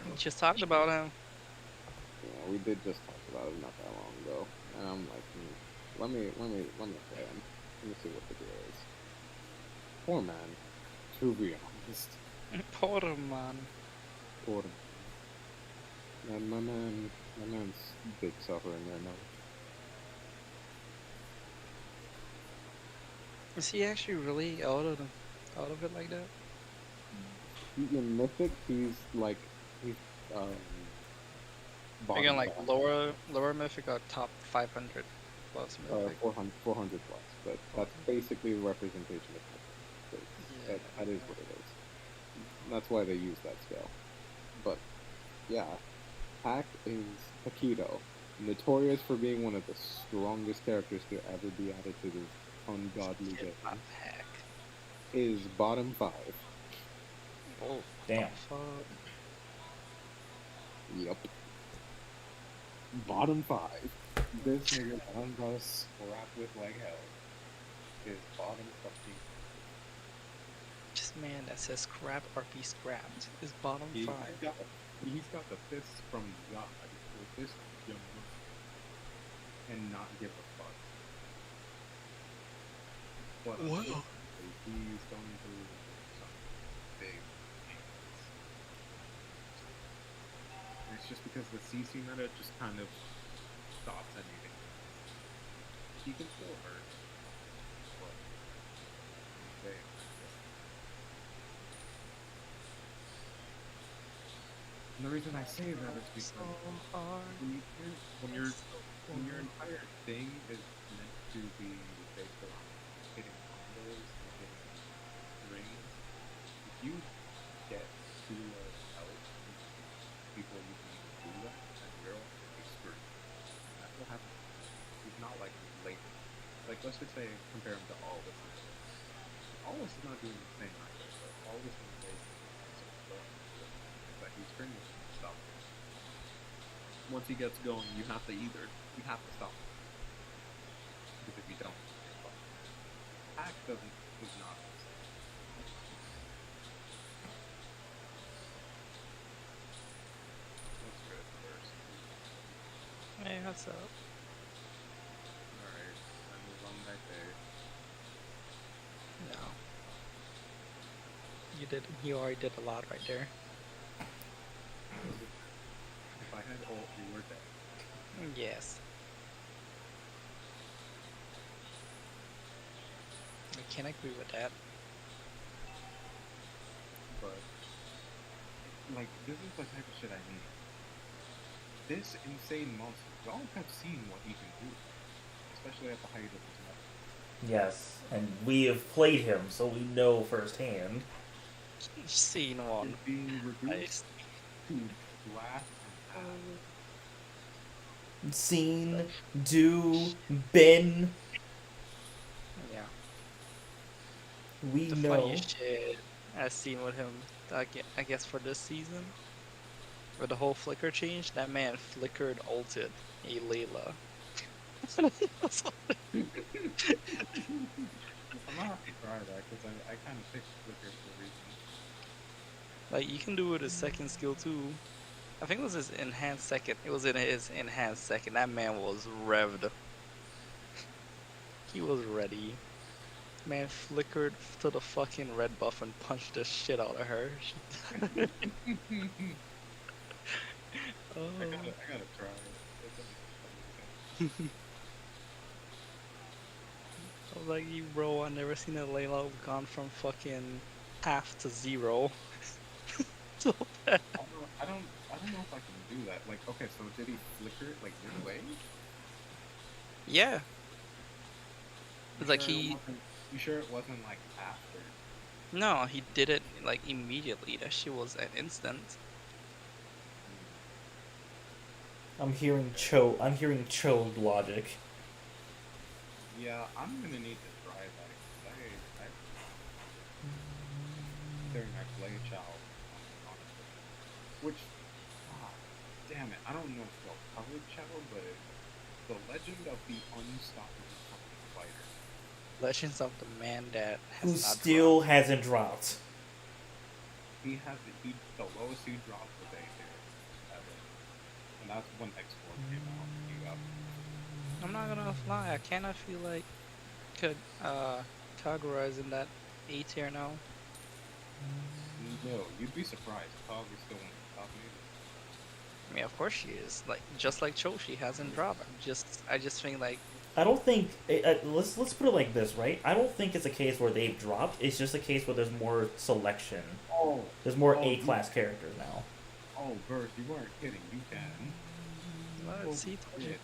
We just talked about him. Yeah, we did just talk about it not that long ago. And I'm like, let me play him. Let me see what the deal is. Poor man. To be honest. Poor man. Poor man. My man's big suffering right now. Is he actually really out of it like that? In Mythic, he's Again, like bottom lower mythic or top 500 plus mythic. 400 plus, but that's basically a representation of Mythic. Yeah. That is what it is. That's why they use that scale. But yeah, Pac is Paquito, notorious for being one of the strongest characters to ever be added to this ungodly game. Pac. Is bottom 5. Oh, Damn. fuck. Yep. Bottom 5. This nigga that I'm gonna scrap with like hell is bottom fucking. This man that says scrap or be scrapped is bottom He, 5. he's got the fists from God with this young man and not give a fuck. But Wow. he's going through some big things. And it's just because the CC meta just kind of stops anything. He can still hurt, but okay. And the reason I say that is because So hard. when your entire thing is meant to be based around hitting combos and hitting rings, if you get too low health before you can even do that, then you're already screwed. And that's what happens. He's not like late. Like let's just say compare him to Aldous. Aldous is not doing the same either, but Aldous in the way that he's pretty much stop. Once he gets going, you have to stop him. Because if you don't, you're fucked. Hack is not. What's good first? Hey, what's up? Alright, I move on right there. No. You already did a lot right there. If I had ult, you were dead. Yes. I can't agree with that. But like this is the type of shit I need. This insane monster, y'all have seen what he can do. Especially at the height of his level. Yes, and we have played him, so we know firsthand. Scene 1. He's being reduced Nice. to glass and half. Seen, do, been. Yeah. We The know. funniest shit I've seen with him, I guess for this season, with the whole flicker change, that man flickered ulted a Layla. I'm gonna have to try that because I kind of picked Flicker for a reason. Like, you can do it as second skill too. I think it was his enhanced second. It was in his enhanced second. That man was revved. He was ready. Man flickered to the fucking red buff and punched the shit out of her. Oh. I gotta try it. I was like, you bro, I never seen a Layla gone from fucking half to 0. So bad. I don't know if I can do that. Like, okay, so did he flicker it like this way? Yeah. It's like You sure it wasn't like after? No, he did it like immediately. That shit was an instant. I'm hearing chode logic. Yeah, I'm gonna need to try that. 'Cause I during my play chow, honestly. Which, damn it, I don't know if they'll cover chow, but the legend of the unstoppable fucking fighter. Legends of the man that Who has not still dropped. hasn't dropped. The lowest he dropped was A tier ever, and that's when X4 came out. He got. I'm not gonna lie, I kinda feel like could Kagura in that A tier now. No, you'd be surprised. Cog is still one of the top majors. I mean, of course she is. Like, just like Cho, she hasn't dropped. I just think like, I don't think let's put it like this, right? I don't think it's a case where they've dropped. It's just a case where there's more selection. Oh, There's more A-class characters now. oh, Bert, you weren't kidding. You can. let's see, Shit.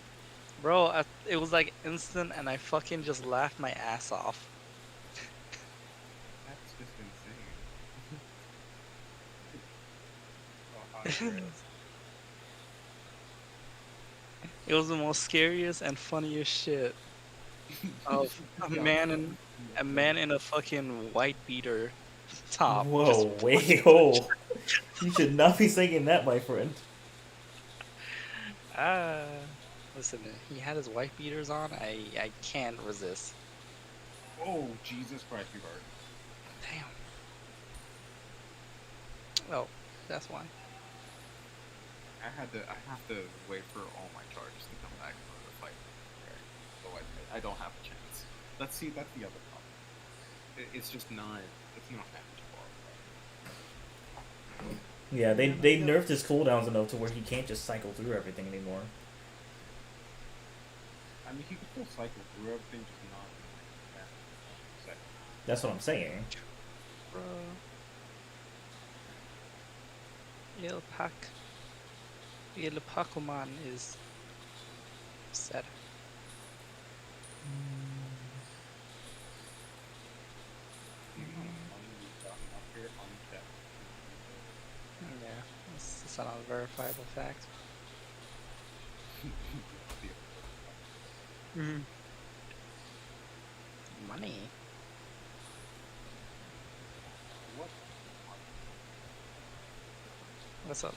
bro. It was like instant, and I fucking just laughed my ass off. That's just insane. Oh, hi, It was the most scariest and funniest shit. Of a man in a fucking white beater top. Whoa, wait, oh. You should not be saying that, my friend. Ah, listen, he had his wife beaters on. I can't resist. Oh, Jesus Christ, you are. Damn. Oh, that's why. I have to wait for all my charges to come back in order to fight. Right. Otherwise, I don't have a chance. That's the other problem. It's just not. It's not manageable. Yeah, they Yeah, they no. nerfed his cooldowns enough to where he can't just cycle through everything anymore. I mean, he could still cycle through everything, just not in like seconds. That's what I'm saying. Bro. Il Pokemon is sad. The amount of money we've gotten up here unchecked. Yeah, it's an unverifiable fact. Mm-hmm. Money. What? What's up?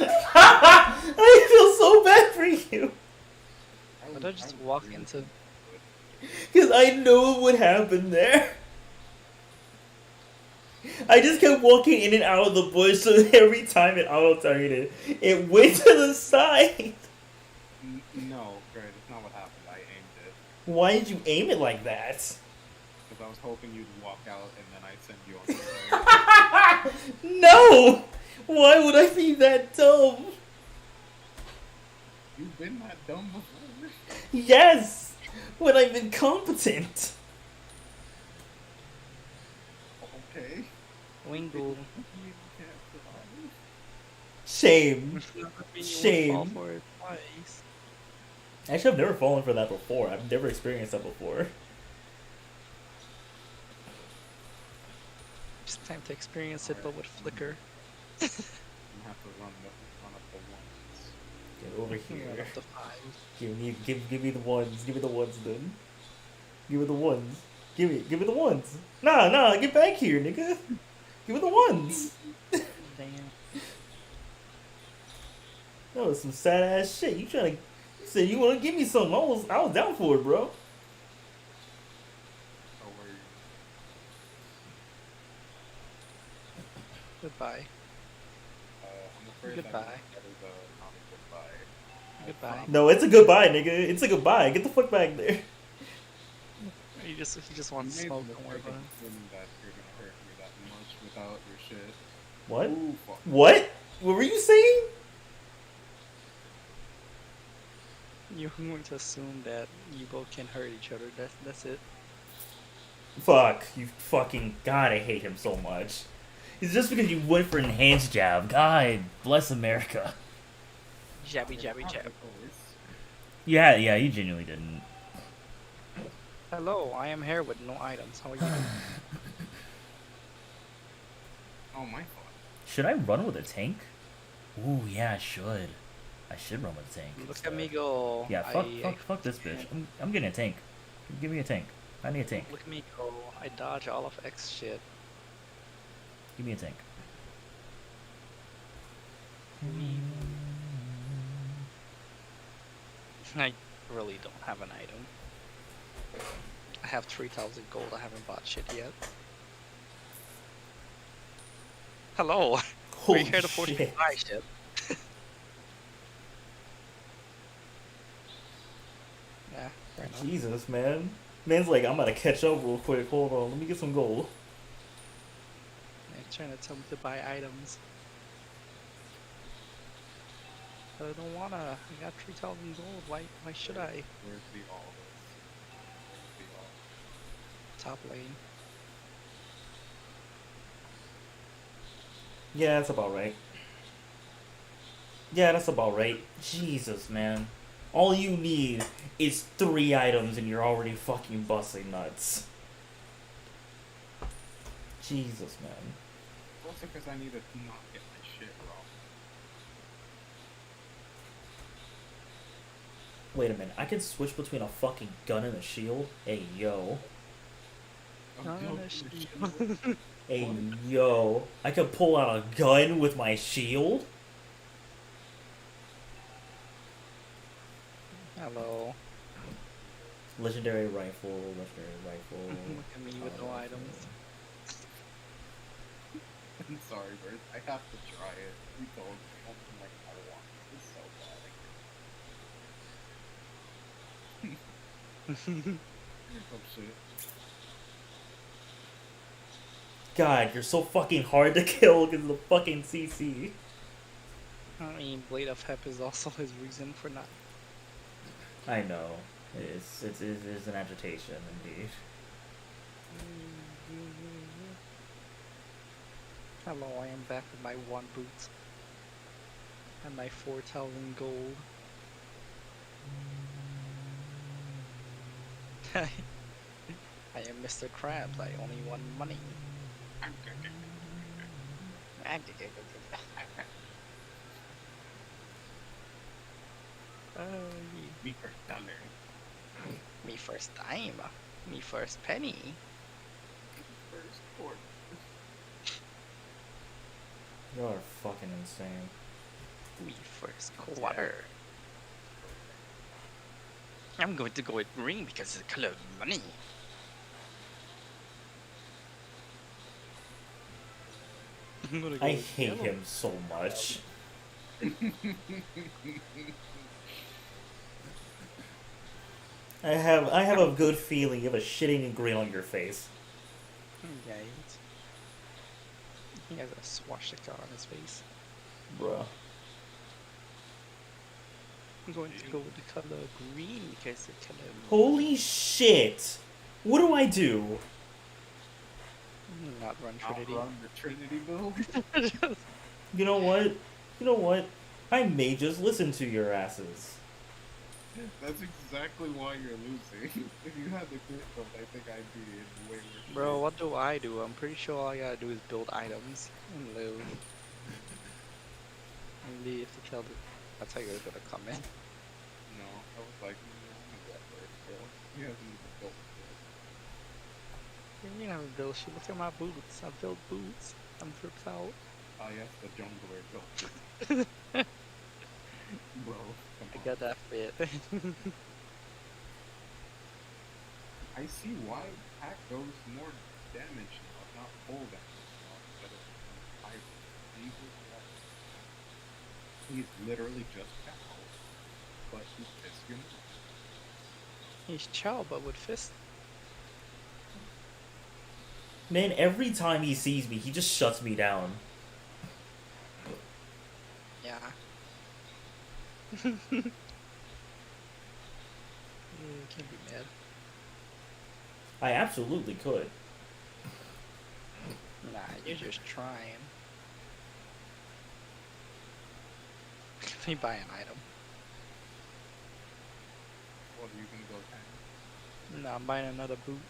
I feel so bad for you. Would I just walk into? Because I know what would happen there. I just kept walking in and out of the bush, so every time it auto-targeted, it went to the side. No, Greg, that's not what happened. I aimed it. Why did you aim it like that? Because I was hoping you'd walk out and then I'd send you on the way. No! Why would I be that dumb? You've been that dumb before. Yes! When I'm incompetent. Okay. Wingle. You can't survive. Shame. Fall Shame. for it twice. Actually, I've never fallen for that before. I've never experienced that before. Just time to experience it, but with flicker. You have to run up the ones. Get over Run here. up to 5. Give me the ones. Give me the ones, then. Give me the ones. Give me the ones. Nah, get back here, nigga. Give me the ones. Damn. That was some sad ass shit. You said you wanna give me something. I was down for it, bro. Oh, where you? Goodbye. I'm afraid Goodbye. that is not a goodbye. Goodbye. No, it's a goodbye, nigga. It's a goodbye. Get the fuck back there. He just wants You made smoke. the Don't worry mistake about of it. assuming that you're gonna hurt me that much without your shit. What? Ooh, fuck. What? What were you saying? You're going to assume that you both can hurt each other. That's it. Fuck. You fucking God, I hate him so much. It's just because you went for an enhanced jab. God bless America. Jabby It's jabby not jab. the choice. Yeah, you genuinely didn't. Hello, I am here with no items. How are you doing? Oh, my fault. Should I run with a tank? Ooh, yeah, I should. I should run with a tank. Look instead. at me go. Yeah, fuck this bitch. I'm getting a tank. Give me a tank. I need a tank. Look at me go. I dodge all of X shit. Give me a tank. I really don't have an item. I have 3,000 gold. I haven't bought shit yet. Hello. Holy We're here to shit. fortify shit. Yeah, fair enough. Jesus, man. Man's like, I'm gonna catch up real quick. Hold on, let me get some gold. They're trying to tell me to buy items. But I don't wanna. I got 3,000 gold. Why should I? Where's the all this? Where's the all? Top lane. Yeah, that's about right. Yeah, that's about right. Jesus, man. All you need is 3 items and you're already fucking busting nuts. Jesus, man. Also, because I need to not get my shit wrong. Wait a minute, I can switch between a fucking gun and a shield? Hey, yo. Not no, on a shield. Hey, yo. I can pull out a gun with my shield? Hello. Legendary rifle, legendary rifle. Look at me with no rifle. items. I'm sorry, Bert. I have to try it. You told me. I'm like, I want it. It's so bad. Oh shit. God, you're so fucking hard to kill because of the fucking CC. I mean, Blade of Hep is also his reason for not. I know. It's an agitation indeed. Hello, I am back with my 1 boot and my 4,000 gold. I am Mr. Krabs. I only want money. Me for dollar. Me first dime. Me first penny. First quarter. Y'all are fucking insane. Me first quarter. I'm going to go with green because it's the color of money. I'm gonna go I with hate yellow. him so much. I have a good feeling you have a shitting grin on your face. Right. He has a swastika on his face. Bruh. I'm going to go with the color green because the color of Holy shit! What do I do? not run Trinity. Outrun the Trinity build. You know what? You know what? I may just listen to your asses. That's exactly why you're losing. If you had the crit build, I think I'd be in way worse. Bro, what do I do? I'm pretty sure all I gotta do is build items and live. Maybe if the kill the... That's how you're gonna come in. No, I was like, I'm gonna go first, bro. You haven't even built it. You never build shit. Look at my boots. I built boots. I'm tripped out. Oh yes, the jungler built it. Bro, come I on. got that fit. I see why Pack goes more damage now, not full damage now, instead of high. He's literally just Chow, but he's just He's Chow, but with fist. Man, every time he sees me, he just shuts me down. Yeah. You can't be mad. I absolutely could. Nah, you're just trying. Let me buy an item. Well, you can go 10. No, I'm buying another boot.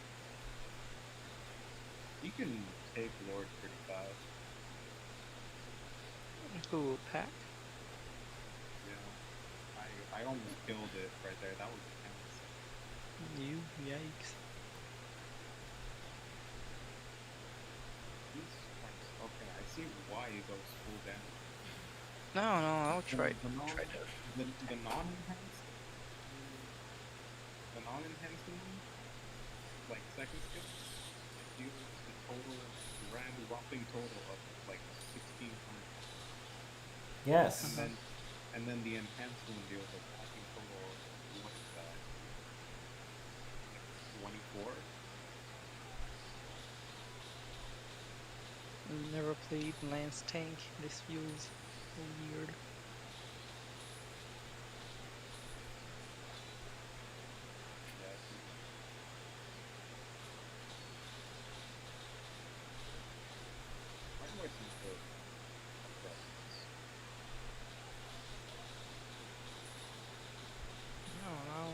You can take Lord pretty fast. Cool pack. Yeah. I almost killed it right there. That was intense. You, yikes. Okay, I see why he goes full damage. No, I'll try. The Try to. non-enhanced one, like second skill, it deals the total grand whopping total of like 1,600. Yes. And then the enhanced one deals a whopping total of what is that? Like 24. Never played Lance Tank. This feels weird. I don't know.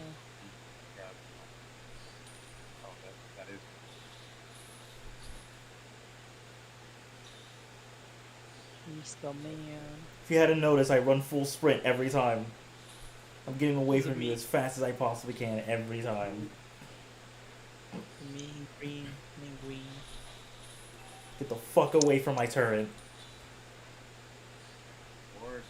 Oh, that is. He's the man. If you hadn't noticed, I run full sprint every time. I'm getting away Look at from you me. as fast as I possibly can every time. Me green, me green. Get the fuck away from my turret. Or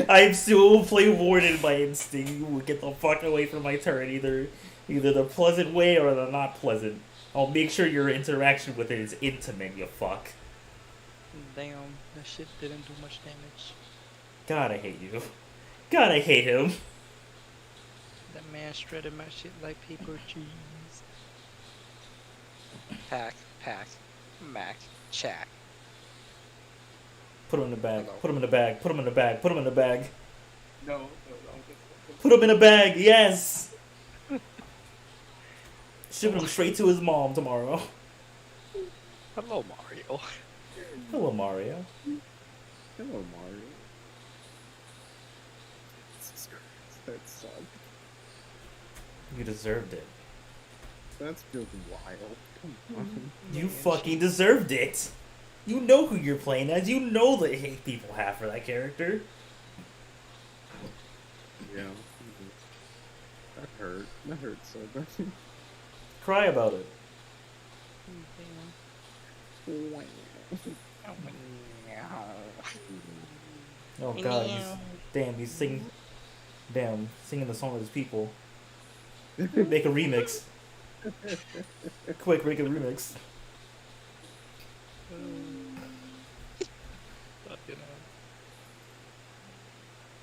I'm still play Warden by instinct. You get the fuck away from my turn, either the pleasant way or the not pleasant. I'll make sure your interaction with it is intimate, you fuck. Damn, that shit didn't do much damage. God, I hate you. God, I hate him. That man shredded my shit like paper cheese. Pack, Mac, Chack. Put him in the bag. Hello. Put him in the bag. Put him in the bag. Put him in the bag. No, no. Put him in a bag. Yes. Shipping him straight to his mom tomorrow. Hello, Mario. Hello, Mario. Hello, Mario. Jesus Christ, that sucked. You deserved it. That's just wild. Come on. You fucking deserved it. You know who you're playing as. You know the hate people have for that character. Yeah. That hurt. That hurt so bad. Cry about it. Oh god, he's singing. Damn, singing the song of his people. Make a remix. Quick, make a remix. Fucking hell.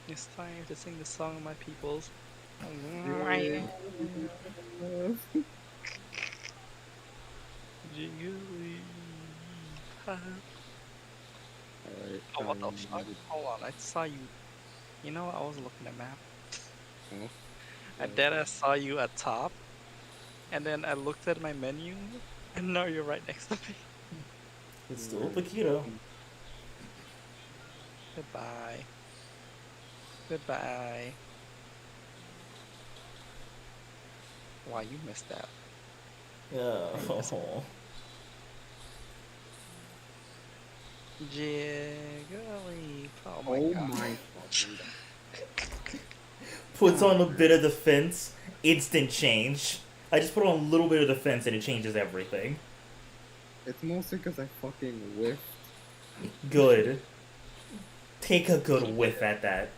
It's time to sing the song of my peoples. Jiggly pop. Alright. Oh, what the fuck? Hold on, I saw you. You know, I was looking at map. Oh, I deadass saw you at top, and then I looked at my menu, and now you're right next to me. It's still Paquito. Goodbye. Goodbye. Why you missed that? Oh. Jiggly. Oh my oh god. my fucking god. Puts on a bit of defense, instant change. I just put on a little bit of defense and it changes everything. It's mostly because I fucking whiffed. Good. Take a good whiff at that.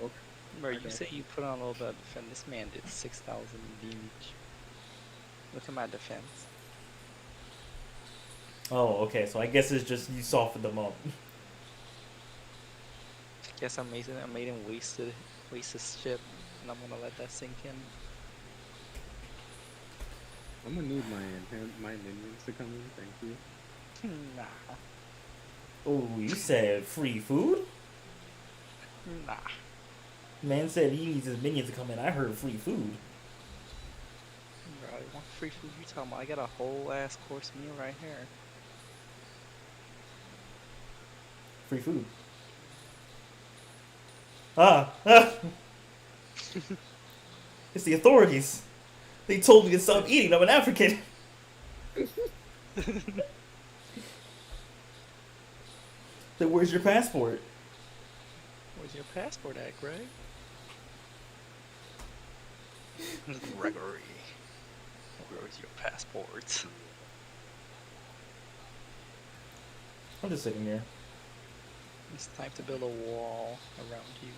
Okay. Bro, you Okay. say you put on a little bit of defense. This man did 6,000 damage. Look at my defense. Oh, okay, so I guess it's just you softened them up. Guess I made him waste his shit, and I'm gonna let that sink in. I'm gonna need my minions to come in, thank you. Nah. Oh, you said free food? Nah. Man said he needs his minions to come in. I heard free food. Bro, you want free food? You talking about? I got a whole ass course meal right here. Free food. Ah! It's the authorities. They told me to stop eating. I'm an African. Then where's your passport? Where's your passport at, Greg? Gregory. Where's your passport? I'm just sitting here. It's time to build a wall around you.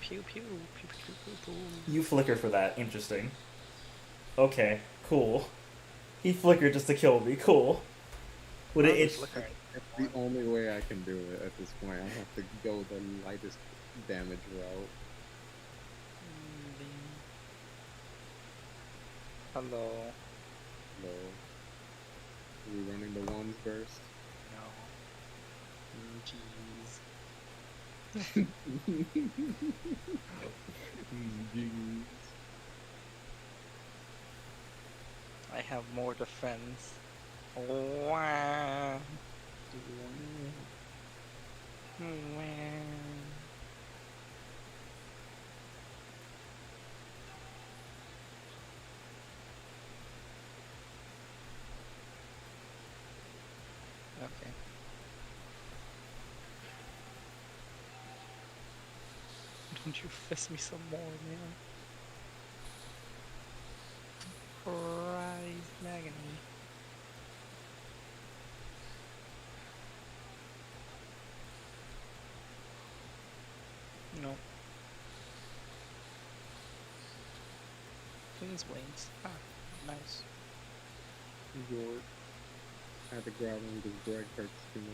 Pew pew, pew pew pew pew pew. You flickered for that. Interesting. Okay, cool. He flickered just to kill me. Cool. Would it? Flickering. It's the only way I can do it at this point. I have to go the lightest damage route. Hello. No. Are we running the ones burst? No. Jeez. Jeez. I have more defense. Wow. Okay. Don't you fist me some more, man? Dragon's wings. Ah, nice. Your had to grab him because Greg hurts too much.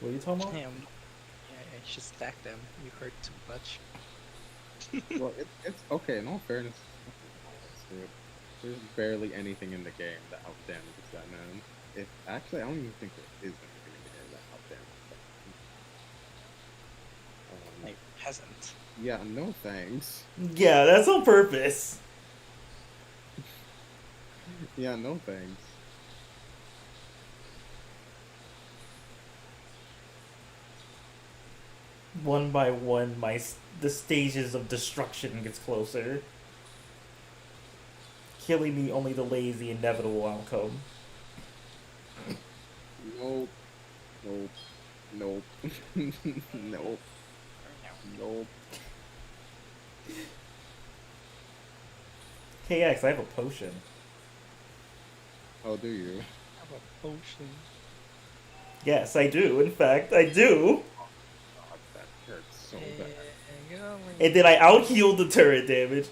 What are you talking about? Damn. Yeah, you should stack them. You hurt too much. Well, it's okay. In all fairness, dude, there's barely anything in the game that outdamages that man. If actually, I don't even think there is anything in the game that outdamages that. Like, peasant. Yeah, no thanks. Yeah, that's on purpose. Yeah, no thanks. One by one, the stages of destruction gets closer. Killing me only delays the inevitable outcome. Nope. Nope. Nope. Nope. Nope. KX, I have a potion. Oh, do you? Have a potion. Yes, I do. In fact, I do. God, that hurts so bad. And then I out-healed the turret damage.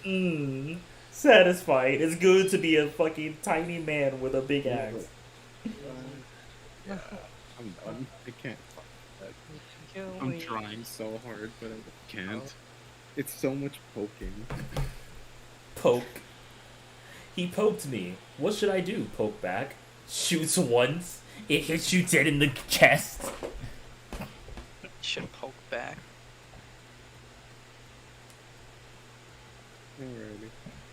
Satisfied. It's good to be a fucking tiny man with a big axe. Yeah, I'm done. I can't fuck that. I'm trying so hard, but I can't. It's so much poking. Poke. He poked me. What should I do? Poke back? Shoots once. It hits you dead in the chest. Should poke back. Alrighty.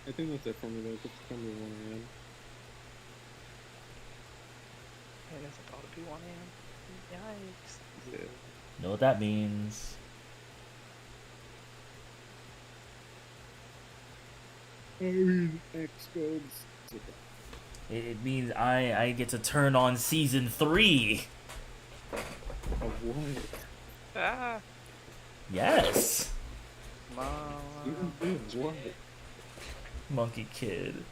I think that's it for me though. It's gonna be 1 a.m. It is about to be 1 a.m. Yikes. Yeah. Know what that means? I mean, X codes. It means I get to turn on season 3. Of what? Ah! Yes. Even do what? Monkey Kid.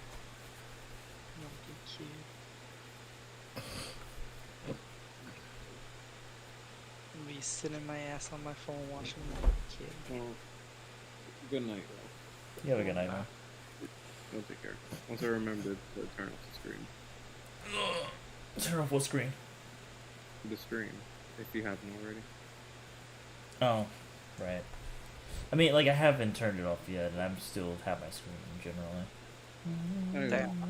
Monkey kid. I'm be sitting my ass on my phone watching Monkey Kid. Well, good night, though. You have a good night, man. Don't take care. Once I remember to turn off the screen. Turn off what screen? The stream, if you haven't already. Oh, right. I mean, like, I haven't turned it off yet, and I'm still have my screen generally. Damn,